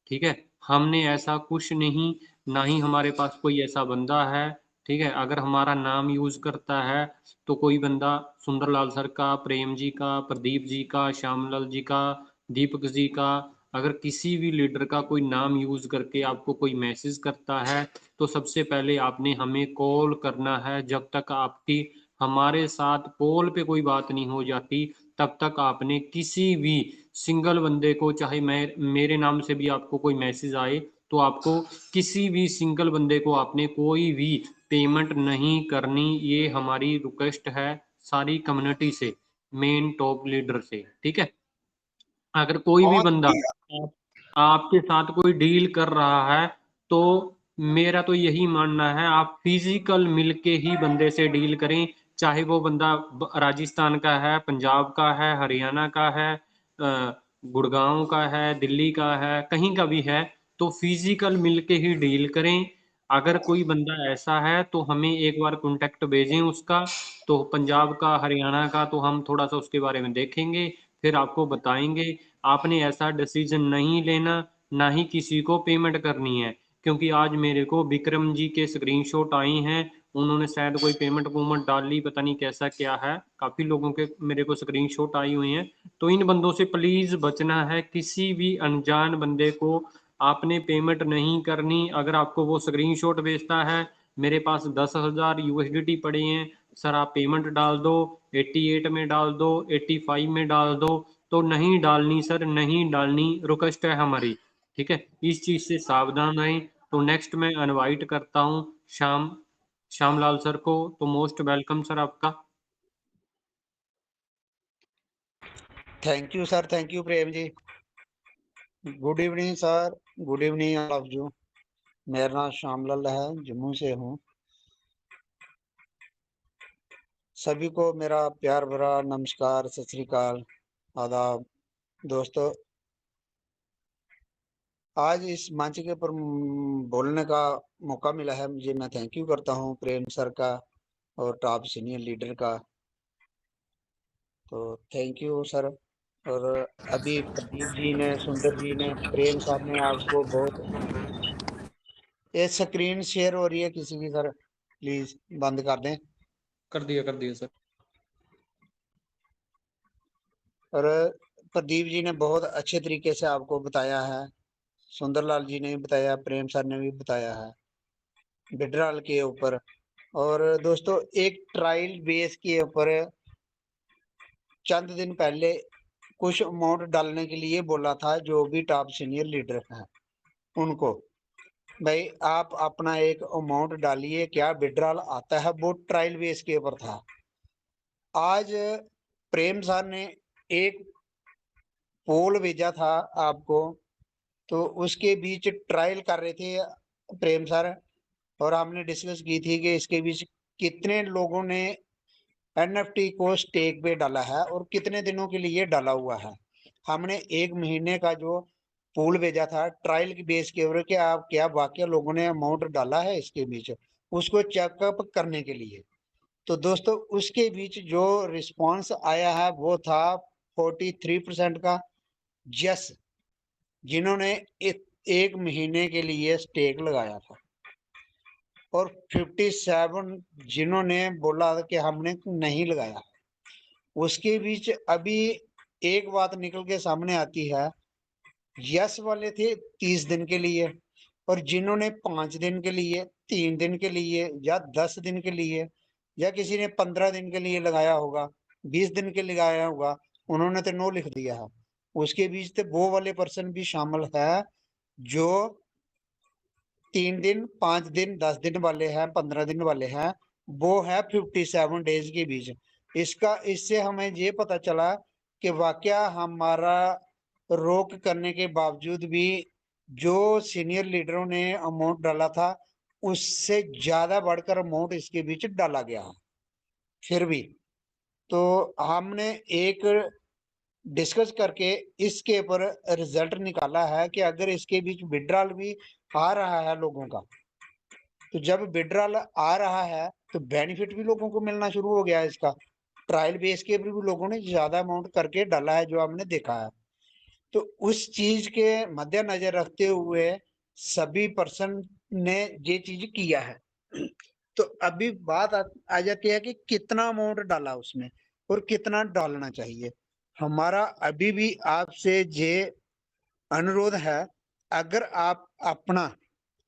ठीक है, हमने ऐसा कुछ नहीं, ना ही हमारे पास कोई ऐसा बंदा है। ठीक है, अगर हमारा नाम यूज करता है तो कोई बंदा सुंदरलाल सर का, प्रेम जी का, प्रदीप जी का, श्यामलाल जी का, दीपक जी का, अगर किसी भी लीडर का कोई नाम यूज करके आपको कोई मैसेज करता है तो सबसे पहले आपने हमें कॉल करना है। जब तक आपकी हमारे साथ कॉल पे कोई बात नहीं हो जाती तब तक आपने किसी भी सिंगल बंदे को, चाहे मैं मेरे नाम से भी आपको कोई मैसेज आए तो आपको किसी भी सिंगल बंदे को आपने कोई भी पेमेंट नहीं करनी। ये हमारी रिक्वेस्ट है सारी कम्युनिटी से, मेन टॉप लीडर से। ठीक है, अगर कोई भी बहुत बंदा बढ़िया। आपके साथ कोई डील कर रहा है तो मेरा तो यही मानना है आप फिजिकल मिलके ही बंदे से डील करें। चाहे वो बंदा राजस्थान का है, पंजाब का है, हरियाणा का है, गुड़गांव का है, दिल्ली का है, कहीं का भी है, तो फिजिकल मिलके ही डील करें। अगर कोई बंदा ऐसा है तो हमें एक बार कॉन्टेक्ट भेजें उसका, तो पंजाब का, हरियाणा का, तो हम थोड़ा सा उसके बारे में देखेंगे, फिर आपको बताएंगे। आपने ऐसा डिसीजन नहीं लेना, ना ही किसी को पेमेंट करनी है, क्योंकि आज मेरे को विक्रम जी के स्क्रीनशॉट आए हैं, उन्होंने शायद कोई पेमेंट वूमेंट डाली, पता नहीं कैसा क्या है, काफी लोगों के मेरे को स्क्रीनशॉट आई हुई हैं। तो इन बंदों से प्लीज बचना है, किसी भी अनजान बंदे को आपने पेमेंट नहीं करनी। अगर आपको वो स्क्रीनशॉट भेजता है मेरे पास 10,000 यूएसडीटी पड़े हैं, सर आप पेमेंट डाल दो, 88 में डाल दो, 85 में डाल दो, तो नहीं डालनी सर, नहीं डालनी, रिक्वेस्ट है हमारी, ठीक है। इस चीज से सावधान रहें। तो नेक्स्ट मैं इनवाइट करता हूँ श्यामलाल सर को। तो मोस्ट वेलकम सर आपका। Thank you sir, thank you Prem ji. Good evening sir, good evening all of you. मेरा नाम श्यामलाल है, जम्मू से हूँ। सभी को मेरा प्यार भरा नमस्कार, सत श्री अकाल, आदाब। दोस्तों, आज इस मंच के ऊपर बोलने का मौका मिला है मुझे, मैं थैंक यू करता हूँ प्रेम सर का और टॉप सीनियर लीडर का। तो थैंक यू सर। और अभी प्रदीप जी ने, सुंदर जी ने, प्रेम सर ने आपको बहुत, ये स्क्रीन शेयर हो रही है किसी की सर, प्लीज बंद कर दें। कर दिया सर। और प्रदीप जी ने बहुत अच्छे तरीके से आपको बताया है, सुंदरलाल जी ने भी बताया, प्रेम सर ने भी बताया है विड्रॉल के ऊपर। और दोस्तों, एक ट्रायल बेस के ऊपर चंद दिन पहले कुछ अमाउंट डालने के लिए बोला था जो भी टॉप सीनियर लीडर हैं उनको, भाई आप अपना एक अमाउंट डालिए, क्या विड्रॉल आता है, वो ट्रायल बेस के ऊपर था। आज प्रेम सर ने एक पोल भेजा था आपको, तो उसके बीच ट्रायल कर रहे थे प्रेम सर, और हमने डिस्कस की थी कि इसके बीच कितने लोगों ने एनएफटी को स्टेक पे डाला है और कितने दिनों के लिए डाला हुआ है। हमने 1 महीने का जो पूल भेजा था ट्रायल की बेस के ऊपर कि आप क्या वाकई लोगों ने अमाउंट डाला है इसके बीच, उसको चेकअप करने के लिए। तो दोस्तों, उसके बीच जो रिस्पांस आया है वो था 43% का यस, जिन्होंने 1 महीने के लिए स्टेक लगाया था, और 57 जिन्होंने बोला कि हमने नहीं लगाया। उसके बीच अभी एक बात निकल के सामने आती है, यस वाले थे 30 दिन के लिए, और जिन्होंने 5 दिन के लिए, 3 दिन के लिए, या 10 दिन के लिए, या किसी ने 15 दिन के लिए लगाया होगा, 20 दिन के लिए लगाया होगा, उन्होंने तो नो लिख दिया है। उसके बीच तो वो वाले पर्सन भी शामिल है जो 3 दिन, 5 दिन, 10 दिन वाले हैं, 15 दिन वाले हैं, वो है 57 डेज के बीच। इससे हमें ये पता चला कि वाकया हमारा रोक करने के बावजूद भी जो सीनियर लीडरों ने अमाउंट डाला था उससे ज्यादा बढ़कर अमाउंट इसके बीच डाला गया। फिर भी तो हमने एक डिस्कस करके इसके ऊपर रिजल्ट निकाला है कि अगर इसके बीच विड्रॉल भी आ रहा है लोगों का, तो जब विड्रॉल आ रहा है तो बेनिफिट भी लोगों को मिलना शुरू हो गया है इसका। ट्रायल बेस के ऊपर भी लोगों ने ज्यादा अमाउंट करके डाला है जो हमने देखा है। तो उस चीज के मद्देनजर रखते हुए सभी पर्सन ने ये चीज किया है। तो अभी बात आ जाती है कि कितना अमाउंट डाला उसमें और कितना डालना चाहिए। हमारा अभी भी आपसे ये अनुरोध है, अगर आप अपना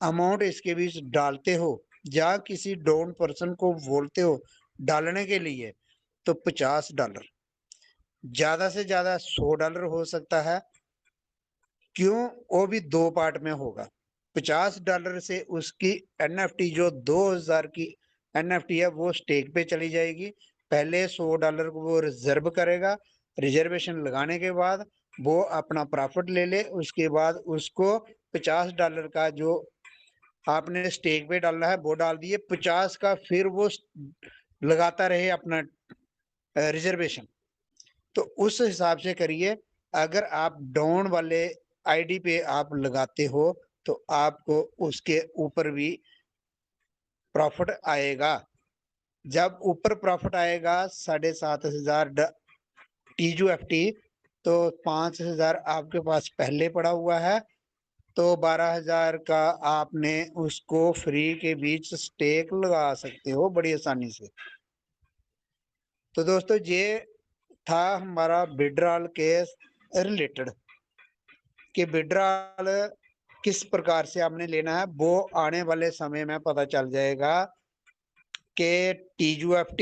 अमाउंट इसके बीच डालते हो या किसी डाउन पर्सन को बोलते हो डालने के लिए, तो $50, ज्यादा से ज्यादा $100 हो सकता है। क्यों? वो भी 2 पार्ट में होगा। $50 से उसकी एनएफटी जो 2000 की एनएफटी है वो स्टेक पे चली जाएगी। पहले $100 को वो रिजर्व करेगा, रिजर्वेशन लगाने के बाद वो अपना प्रॉफिट ले ले, उसके बाद उसको $50 का जो आपने स्टेक पे डालना है वो डाल दिए, 50 का फिर वो लगाता रहे अपना रिजर्वेशन। तो उस हिसाब से करिए। अगर आप डाउन वाले आईडी पे आप लगाते हो तो आपको उसके ऊपर भी प्रॉफिट आएगा। जब ऊपर प्रॉफिट आएगा 7,500 TUFT, तो 5,000 आपके पास पहले पड़ा हुआ है, तो 12,000 का आपने उसको फ्री के बीच स्टेक लगा सकते हो बड़ी आसानी से। तो दोस्तों, ये था हमारा विड्रॉल के रिलेटेड, कि विड्रॉल किस प्रकार से आपने लेना है वो आने वाले समय में पता चल जाएगा। कि TUFT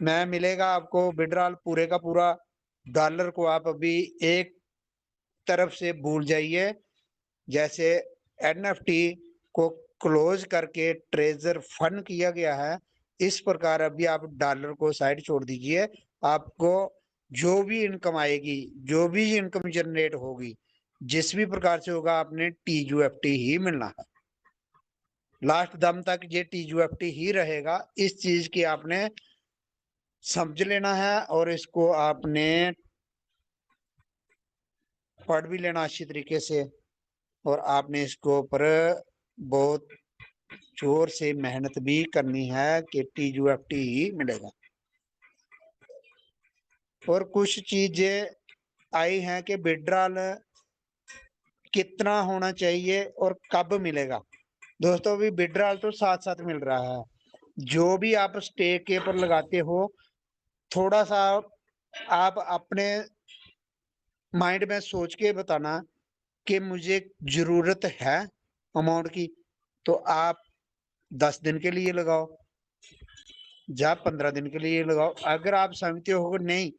में मिलेगा आपको विड्रॉल पूरे का पूरा। डॉलर को आप अभी एक तरफ से भूल जाइए। जैसे NFT को क्लोज करके ट्रेजर फंड किया गया है, इस प्रकार अभी आप डॉलर को साइड छोड़ दीजिए। आपको जो भी इनकम आएगी, जो भी इनकम जनरेट होगी, जिस भी प्रकार से होगा, आपने TUFT ही मिलना है। लास्ट दम तक ये TUFT ही रहेगा। इस चीज की आपने समझ लेना है और इसको आपने पढ़ भी लेना अच्छी तरीके से, और आपने इसके ऊपर बहुत जोर से मेहनत भी करनी है कि TUFT ही मिलेगा। और कुछ चीजें आई हैं कि विड्रॉल कितना होना चाहिए और कब मिलेगा। दोस्तों अभी विड्रॉल तो साथ साथ मिल रहा है। जो भी आप स्टेक के ऊपर लगाते हो, थोड़ा सा आप अपने माइंड में सोच के बताना कि मुझे जरूरत है अमाउंट की, तो आप 10 दिन के लिए लगाओ या 15 दिन के लिए लगाओ। अगर आप समझते हो नहीं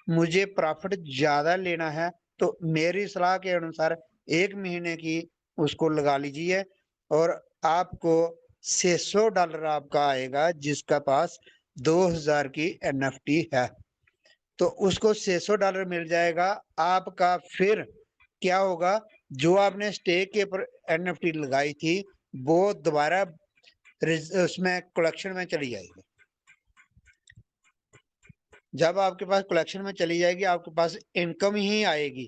मुझे प्रॉफिट ज्यादा लेना है, तो मेरी सलाह के अनुसार 1 महीने की उसको लगा लीजिए, और आपको $600 आपका आएगा। जिसका पास 2000 की NFT है, तो उसको $600 मिल जाएगा आपका। फिर क्या होगा, जो आपने स्टेक के ऊपर NFT लगाई थी, वो दोबारा उसमें कलेक्शन में चली जाएगी। जब आपके पास कलेक्शन में चली जाएगी, आपके पास इनकम ही आएगी।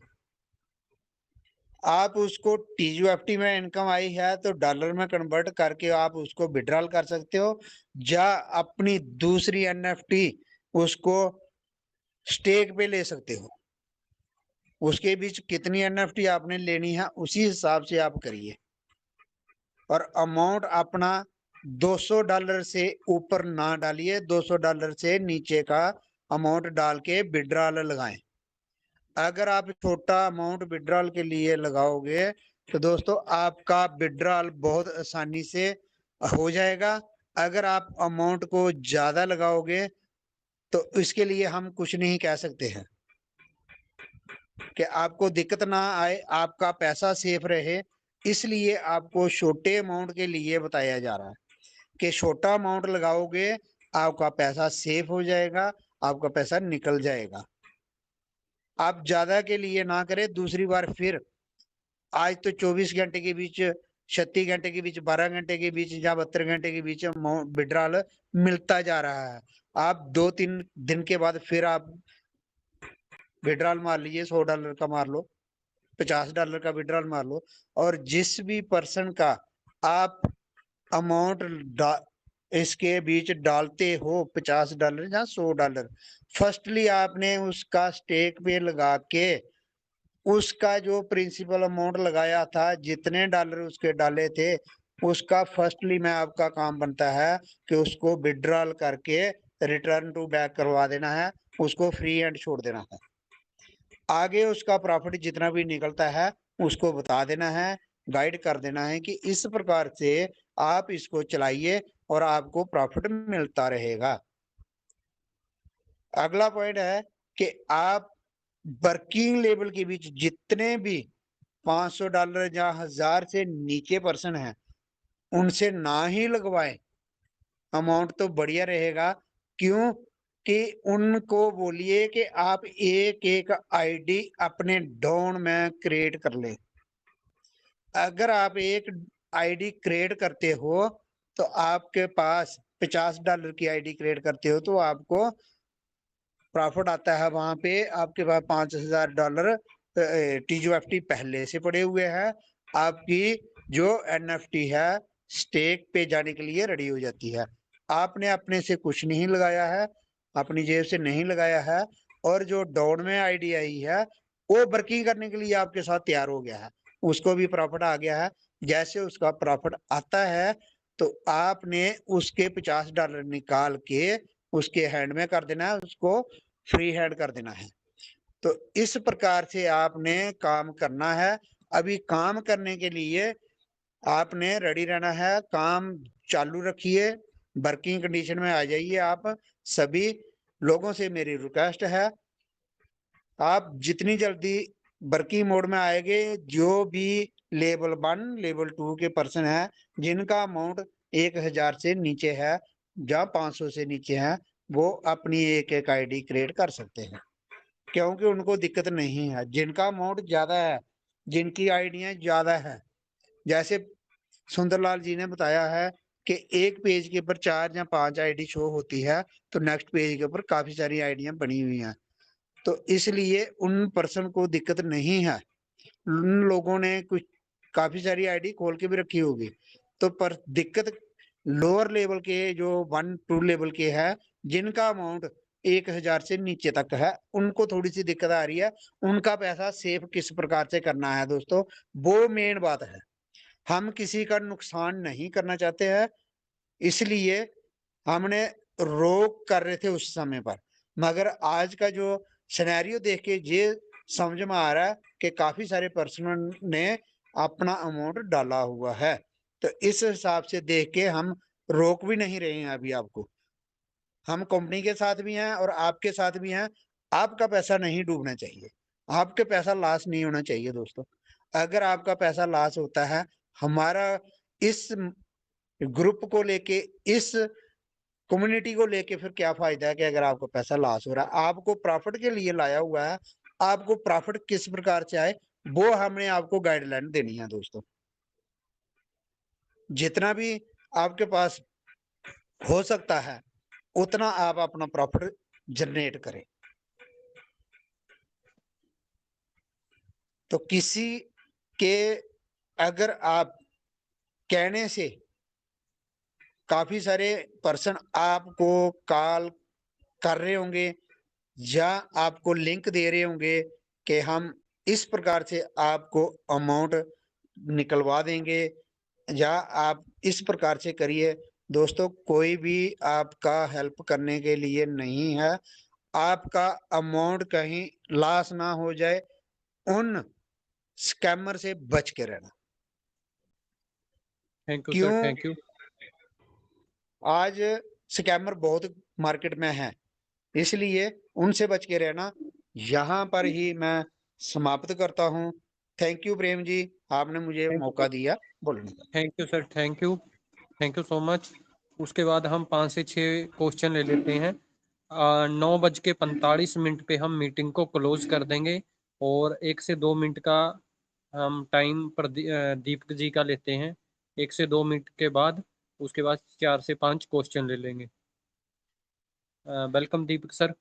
आप उसको TUFT में इनकम आई है तो डॉलर में कन्वर्ट करके आप उसको विड्रॉल कर सकते हो, या अपनी दूसरी NFT उसको स्टेक पे ले सकते हो। उसके बीच कितनी NFT आपने लेनी है उसी हिसाब से आप करिए, और अमाउंट अपना $200 से ऊपर ना डालिए। $200 से नीचे का अमाउंट डाल के विड्रॉल लगाएं। अगर आप छोटा अमाउंट विड्रॉल के लिए लगाओगे तो दोस्तों आपका विड्रॉल बहुत आसानी से हो जाएगा। अगर आप अमाउंट को ज्यादा लगाओगे तो इसके लिए हम कुछ नहीं कह सकते हैं कि आपको दिक्कत ना आए, आपका पैसा सेफ रहे। इसलिए आपको छोटे अमाउंट के लिए बताया जा रहा है कि छोटा अमाउंट लगाओगे, आपका पैसा सेफ हो जाएगा, आपका पैसा निकल जाएगा। आप ज्यादा के लिए ना करें। दूसरी बार फिर आज तो 24 घंटे के बीच, 36 घंटे के बीच, 12 घंटे के बीच या 72 घंटे के बीच विड्रॉल मिलता जा रहा है। आप 2-3 दिन के बाद फिर आप विड्रॉल मार लीजिए। $100 का मार लो, $50 का विड्रॉल मार लो, और जिस भी पर्सन का आप अमाउंट इसके बीच डालते हो, $50 या $100, फर्स्टली आपने उसका स्टेक पे लगा के उसका जो प्रिंसिपल अमाउंट लगाया था, जितने डॉलर उसके डाले थे, उसका फर्स्टली में आपका काम बनता है कि उसको विड्रॉल करके रिटर्न टू बैक करवा देना है, उसको फ्री हैंड छोड़ देना है। आगे उसका प्रॉफिट जितना भी निकलता है उसको बता देना है, गाइड कर देना है कि इस प्रकार से आप इसको चलाइए और आपको प्रॉफिट मिलता रहेगा। अगला पॉइंट है कि आप वर्किंग लेवल के बीच जितने भी $500 या 1000 से नीचे पर्सन है उनसे ना ही लगवाएं। अमाउंट तो बढ़िया रहेगा। क्यों कि उनको बोलिए कि आप एक एक आईडी अपने डाउन में क्रिएट कर ले। अगर आप एक आईडी क्रिएट करते हो तो आपके पास $50 की आईडी क्रिएट करते हो तो आपको प्रॉफिट आता है। वहां पे आपके पास $5000 TUFT पहले से पड़े हुए हैं। आपकी जो NFT है स्टेक पे जाने के लिए रेडी हो जाती है। आपने अपने से कुछ नहीं लगाया है, अपनी जेब से नहीं लगाया है, और जो डाउन में आईडी आई है वो वर्किंग करने के लिए आपके साथ तैयार हो गया है, उसको भी प्रॉफिट आ गया है। जैसे उसका प्रॉफिट आता है तो आपने उसके $50 निकाल के उसके हैंड में कर देना है, उसको फ्री हैंड कर देना है। तो इस प्रकार से आपने काम करना है। अभी काम करने के लिए आपने रेडी रहना है। काम चालू रखिए, वर्किंग कंडीशन में आ जाइए। आप सभी लोगों से मेरी रिक्वेस्ट है, आप जितनी जल्दी वर्किंग मोड में आएंगे, जो भी लेवल 1 लेवल 2 के पर्सन है जिनका अमाउंट 1000 से नीचे है या 500 से नीचे है, वो अपनी एक आईडी क्रिएट कर सकते हैं, क्योंकि उनको दिक्कत नहीं है। जिनका अमाउंट ज्यादा है, जिनकी आईडियां ज्यादा है, जैसे सुंदरलाल जी ने बताया है कि एक पेज के ऊपर 4 या 5 आईडी शो होती है, तो नेक्स्ट पेज के ऊपर काफी सारी आईडियां बनी हुई हैं, तो इसलिए उन पर्सन को दिक्कत नहीं है। उन लोगों ने कुछ काफी सारी आईडी खोल के भी रखी होगी, तो पर दिक्कत लोअर लेवल के जो 1-2 लेवल के है, जिनका अमाउंट 1000 से नीचे तक है, उनको थोड़ी सी दिक्कत आ रही है। उनका पैसा सेफ किस प्रकार से करना है दोस्तों, वो मेन बात है। हम किसी का नुकसान नहीं करना चाहते हैं, इसलिए हमने रोक कर रहे थे उस समय पर, मगर आज का जो सिनेरियो देख के ये समझ में आ रहा है कि काफी सारे पर्सन ने अपना अमाउंट डाला हुआ है, तो इस हिसाब से देख के हम रोक भी नहीं रहे हैं अभी आपको। हम कंपनी के साथ भी हैं और आपके साथ भी हैं। आपका पैसा नहीं डूबना चाहिए, आपके पैसा लॉस नहीं होना चाहिए दोस्तों। अगर आपका पैसा लॉस होता है, हमारा इस ग्रुप को लेके, इस कम्युनिटी को लेके फिर क्या फायदा है कि अगर आपको पैसा लॉस हो रहा है। आपको प्रॉफिट के लिए लाया हुआ है, आपको प्रॉफिट किस प्रकार से आए वो हमने आपको गाइडलाइन देनी है दोस्तों। जितना भी आपके पास हो सकता है उतना आप अपना प्रॉफिट जनरेट करें। तो किसी के अगर आप कहने से काफी सारे पर्सन आपको कॉल कर रहे होंगे या आपको लिंक दे रहे होंगे कि हम इस प्रकार से आपको अमाउंट निकलवा देंगे या आप इस प्रकार से करिए। दोस्तों, कोई भी आपका हेल्प करने के लिए नहीं है। आपका अमाउंट कहीं लॉस ना हो जाए, उन स्कैमर से बच के रहना। थैंक यू सर, क्यों? Thank you. आज स्कैमर बहुत मार्केट में है, इसलिए उनसे बच के रहना। यहाँ पर ही मैं समाप्त करता हूँ। थैंक यू प्रेम जी, आपने मुझे थैंक मौका दिया बोलने का। Thank you sir, thank you so much. उसके बाद हम 5 से 6 क्वेश्चन ले लेते हैं। 9:45 पे हम मीटिंग को क्लोज कर देंगे और 1 से 2 मिनट का हम टाइम पर दीपक जी का लेते हैं। 1 से 2 मिनट के बाद उसके बाद 4 से 5 क्वेश्चन ले लेंगे। वेलकम दीपक सर।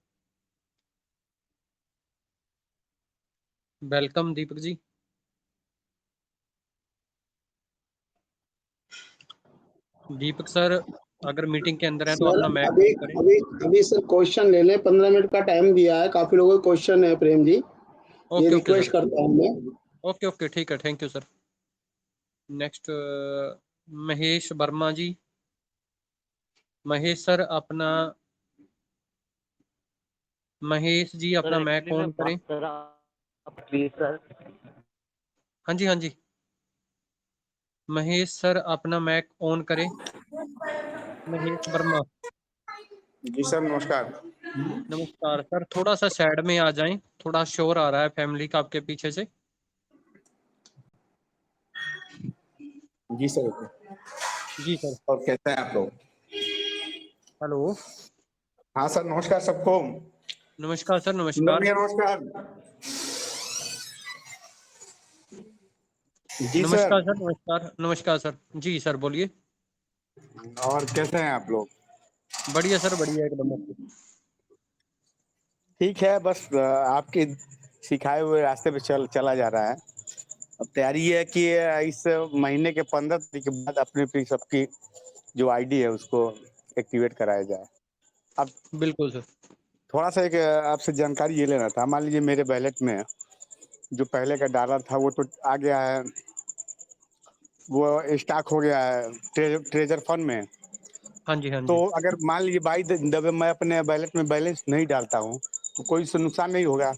वेलकम दीपक जी। दीपक सर अगर मीटिंग के अंदर है तो सर अपना मैक अभी करें। अभी अभी सर क्वेश्चन ले लें, 15 मिनट का टाइम दिया है, काफी लोगों के क्वेश्चन है प्रेम जी, ये ओके ओके रिक्वेस्ट सर, करता हूँ मैं। ओके ओके ठीक है, thank you sir. Next Mahesh Verma ji. Mahesh sir अपना महेश जी अपना सर मैक एक्चुअली मैं ऑन बात करें। कर रहा प्लीज सर। हाँ जी, हाँ जी। महेश सर अपना मैक ऑन करें। महेश वर्मा। जी सर, नमस्कार। नमस्कार सर, थोड़ा सा साइड में आ जाएं, थोड़ा शोर आ रहा है फैमिली का आपके पीछे से। जी सर, ओके। जी सर। और कैसे हैं आप लोग? हेलो। हाँ सर, नमस्कार सबको। नमस्कार सर, सुंदर नमस्कार। भैया नमस्कार। जी सर। नमस्कार सर, नमस्कार, नमस्कार सर। जी सर बोलिए। और कैसे हैं आप लोग? बढ़िया सर, बढ़िया एकदम। ठीक है, बस आपके सिखाए हुए रास्ते पे चला जा रहा है। अब तैयारी ये है कि इस महीने के 15 तारीख के बाद अपने अपनी सबकी जो आईडी है उसको एक्टिवेट कराया जाए। अब बिल्कुल सर। थोड़ा सा एक आपसे जानकारी ये लेना था। मान लीजिए मेरे वैलेट में जो पहले का डॉलर था वो तो आ गया है, वो स्टॉक हो गया है ट्रेजर फंड में। हाँ जी, हाँ तो जी। अगर मान लीजिए बाई द वे मैं अपने वैलेट में बैलेंस नहीं डालता हूँ तो कोई से नुकसान नहीं होगा?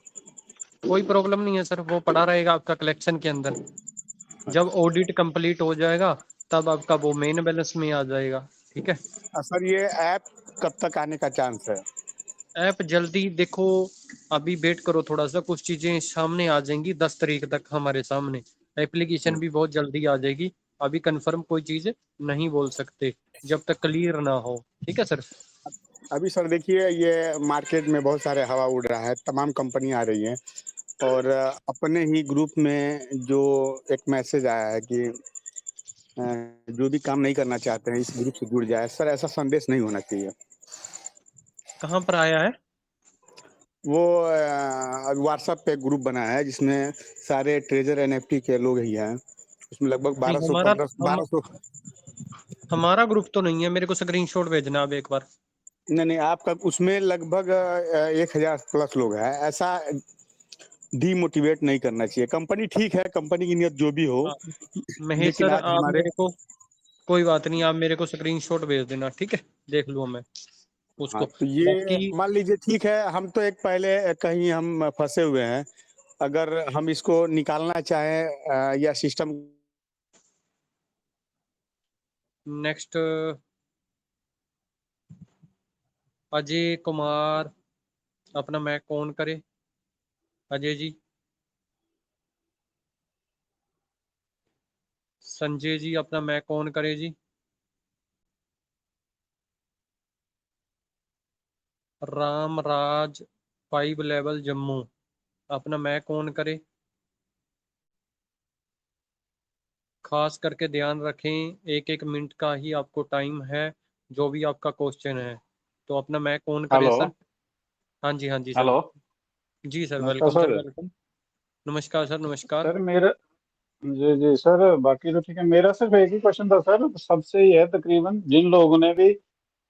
कोई प्रॉब्लम नहीं है सर, वो पड़ा रहेगा आपका कलेक्शन के अंदर। जब ऑडिट कंप्लीट हो जाएगा तब आपका वो मेन बैलेंस में आ जाएगा। ठीक है। सर ये ऐप कब तक आने का चांस है? ऐप जल्दी देखो, अभी वेट करो थोड़ा सा, कुछ चीजें सामने आ जाएंगी 10 तारीख तक हमारे सामने। एप्लीकेशन भी बहुत जल्दी आ जाएगी। अभी कंफर्म कोई चीज नहीं बोल सकते जब तक क्लियर ना हो। ठीक है सर। अभी सर देखिए, ये मार्केट में बहुत सारे हवा उड़ रहा है, तमाम कंपनी आ रही हैं, और अपने ही ग्रुप में जो एक मैसेज आया है कि जो भी काम नहीं करना चाहते हैं इस ग्रुप से जुड़ जाए। सर ऐसा संदेश नहीं होना चाहिए। कहाँ पर आया है? वो व्हाट्सएप पे ग्रुप बना है जिसमें सारे ट्रेजर एनएफटी के लोग ही हैं। उसमें लगभग नहीं, 1200 1200 हमारा ग्रुप तो नहीं है। मेरे को स्क्रीनशॉट भेजना आप एक बार। नहीं आपका उसमें लगभग 1000 प्लस लोग हैं। ऐसा डीमोटिवेट नहीं करना चाहिए। कंपनी ठीक है, कंपनी की नियत जो भी हो, हाँ, महेश लेकिन सर आज आप हमारे मेरे को, कोई बात नहीं, आप मेरे को स्क्रीनशॉट भेज देना, ठीक है, देख लूँ मैं हाँ उसको। तो ये बाकी मान लीजिए ठीक है, हम तो एक पहले कहीं हम फंसे हुए हैं। अगर हम इसको निकालना चाहें या सिस्टम नेक्स्ट अजय कुमार, अपना मैक ऑन करे अजय जी। संजय जी अपना मैक ऑन करे जी। राम राज 5 लेवल जम्मू, अपना मैक ऑन करे। खास करके ध्यान रखें, 1-1 मिनट का ही आपको टाइम है, जो भी आपका क्वेश्चन है तो अपना मैक ऑन करें हेलो। सर। हाँ जी, हाँ जी सर। हेलो। जी सर, नमस्कार वेलकम सर, सर। वेलकम। नमस्कार सर, नमस्कार। सर मेरा, जी जी सर, बाकी तो ठीक है। मेरा सिर्फ एक ही क्वेश्चन था सर, सबसे ही है तकरीबन जिन लोगों ने भी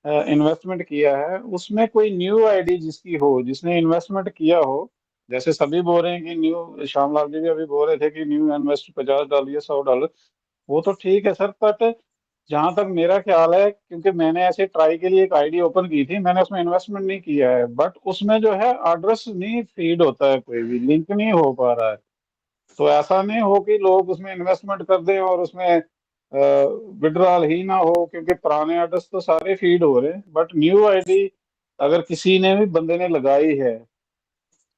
इन्वेस्टमेंट किया है उसमें कोई न्यू आईडी जिसकी हो, जिसने इन्वेस्टमेंट किया हो। जैसे सभी बोल रहे हैं कि न्यू, श्यामलाल जी भी अभी बोल रहे थे कि न्यू इन्वेस्ट $50 या $100, वो तो ठीक है सर। बट जहां तक मेरा ख्याल है, क्योंकि मैंने ऐसे ट्राई के लिए एक आईडी ओपन की थी, मैंने उसमें इन्वेस्टमेंट नहीं किया है, बट उसमें जो है एड्रेस नहीं फीड होता है, कोई भी लिंक नहीं हो पा रहा है। तो ऐसा नहीं हो कि लोग उसमें इन्वेस्टमेंट कर दें और उसमें विड्रॉल ही ना हो, क्योंकि पुराने एड्रेस तो सारे फीड हो रहे हैं, बट न्यू आईडी अगर किसी ने भी बंदे ने लगाई है,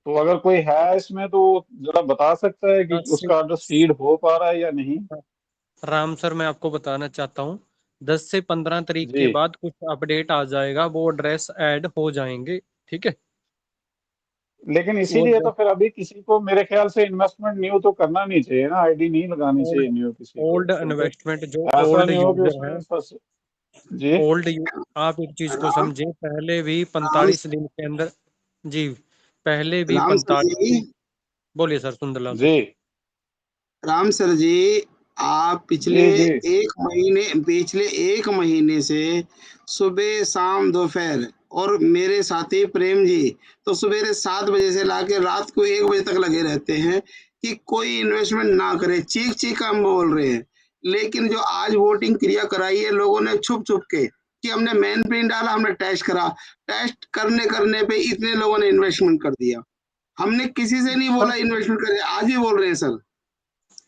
तो अगर कोई है इसमें तो जरा बता सकता है कि 10 से उसका एड्रेस फीड हो पा रहा है या नहीं। राम सर, मैं आपको बताना चाहता हूँ, 10 से 15 तारीख जी, के बाद कुछ अपडेट आ जाएगा, वो एड्रेस ऐड हो जाएंगे। ठीक है। लेकिन वो इसीलिए तो फिर अभी किसी को मेरे ख्याल से इन्वेस्टमेंट न्यू तो करना नहीं चाहिए ना, आईडी नहीं लगानी ओल्ड चाहिए न्यू किसी को, ओल्ड क्योंकि इन्वेस्टमेंट जो ऐसा ओल्ड नहीं हो कि यूजर है, उसमें फंस। जी आप एक चीज को राम समझे, पहले भी राम 45 दिन के अंदर। जी, पहले भी राम सर 45 जी, दिन। बोलिए सर, सुंदरलाल सर। जी राम सर जी, आप जी जी पिछले एक महीने से सुबह शाम दोपहर, और मेरे साथी प्रेम जी तो सवेरे 7 बजे से लाके रात को 1 बजे तक लगे रहते हैं कि कोई इन्वेस्टमेंट ना करे। चीख चीख कर हम बोल रहे हैं, लेकिन जो आज वोटिंग क्रिया कराई है लोगों ने छुप छुप के, कि हमने मेन प्रिंट डाला, हमने टेस्ट करा, टेस्ट करने करने पे इतने लोगों ने इन्वेस्टमेंट कर दिया। हमने किसी से नहीं सर। बोला इन्वेस्टमेंट करें, आज भी बोल रहे हैं सर,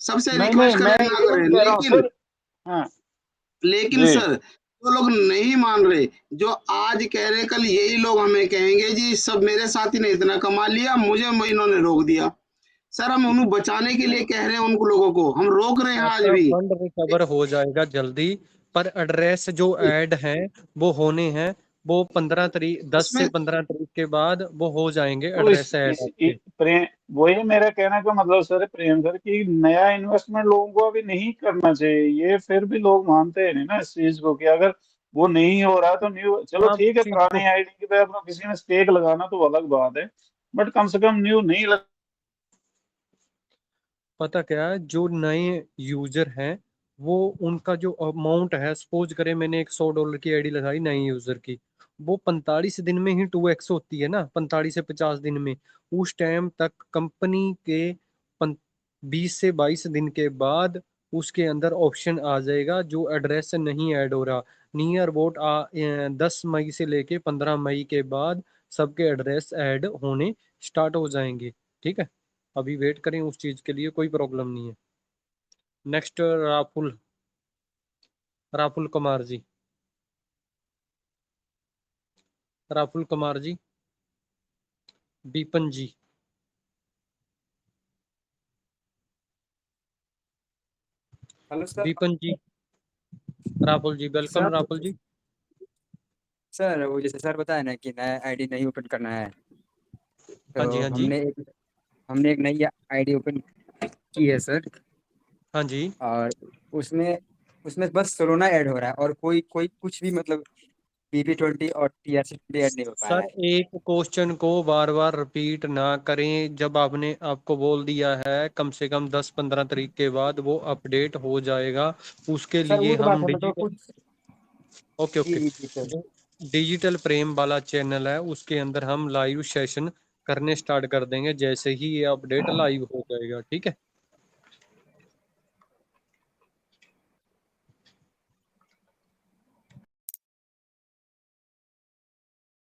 सबसे नहीं नहीं, रिक्वेस्ट कर मैं रहे ना ये नहीं करें, कह रहा हूँ लेकिन सर। हाँ लेकिन जी। सर जो लोग नहीं मान रहे, जो आज कह रहे, कल यही लोग हमें कहेंगे जी सब मेरे साथी ने इतना कमा लिया, मुझे इन्होंने रोक दिया। सर हम उन्हें बचाने के लिए कह रहे हैं, उन लोगों को हम रोक रहे हैं आज आपका भी। फंड रिकवर हो जाएगा जल्दी, पर एड्रेस जो ऐड है वो होने हैं। वो 15 तारीख, 10 से उसमें 15 तारीख के बाद वो हो जाएंगे तो एड्रेस ऐड आपके। प्रेम, वही मेरा कहना का मतलब सर, प्रेम सर, कि नया इन्वेस्टमेंट लोगों को अभी नहीं करना चाहिए। ये फिर भी लोग मानते हैं नहीं ना इस चीज को, कि अगर वो नहीं हो रहा तो न्यू, चलो आप ठीक है, चीज को पुरानी आईडी की पे अपना किसी ने स्टेक लगाना तो अलग बात है, बट कम से कम न्यू नहीं लग। पता क्या है, जो नए यूजर हैं वो, उनका जो अमाउंट है, सपोज करें मैंने एक $100 की आईडी लगाई नए यूजर की, वो 45 दिन में ही 2x होती है ना, 45 से 50 दिन में। उस टाइम तक कंपनी के 20 से 22 दिन के बाद उसके अंदर ऑप्शन आ जाएगा जो एड्रेस नहीं ऐड हो रहा। नियर अबाउट 10 मई से लेके 15 मई के बाद सबके एड्रेस ऐड होने स्टार्ट हो जाएंगे। ठीक है, अभी वेट करें उस चीज के लिए, कोई प्रॉब्लम नहीं है। Next Rahul, Rahul Kumar ji. Rahul Kumar ji, Bipan ji. Hello sir. Bipan ji, Rahul ji, welcome sir Rahul ji. Sir वो जैसे सर बताया ना कि नया आईडी नहीं ओपन करना है, हाँ जी, तो हाँ जी, हमने एक नई आईडी ओपन की है सर। हाँ जी। और उसमें उसमें बस सोलोना ऐड हो रहा है और कोई कोई कुछ भी मतलब BB20 और TRC20 ऐड नहीं हो पा रहा सर है। एक क्वेश्चन को बार बार रिपीट ना करें। जब आपने आपको बोल दिया है कम से कम 10-15 तारीख के बाद वो अपडेट हो जाएगा। उसके सर वो लिए तो बात हम है, मतलब डिजिटल, कुछ। ओके जी ओके, जी जी सर। जो डिजिटल प्रेम वाला चैनल है उसके अंदर हम लाइव सेशन करने स्टार्ट कर देंगे जैसे ही ये अपडेट लाइव हो जाएगा, ठीक है।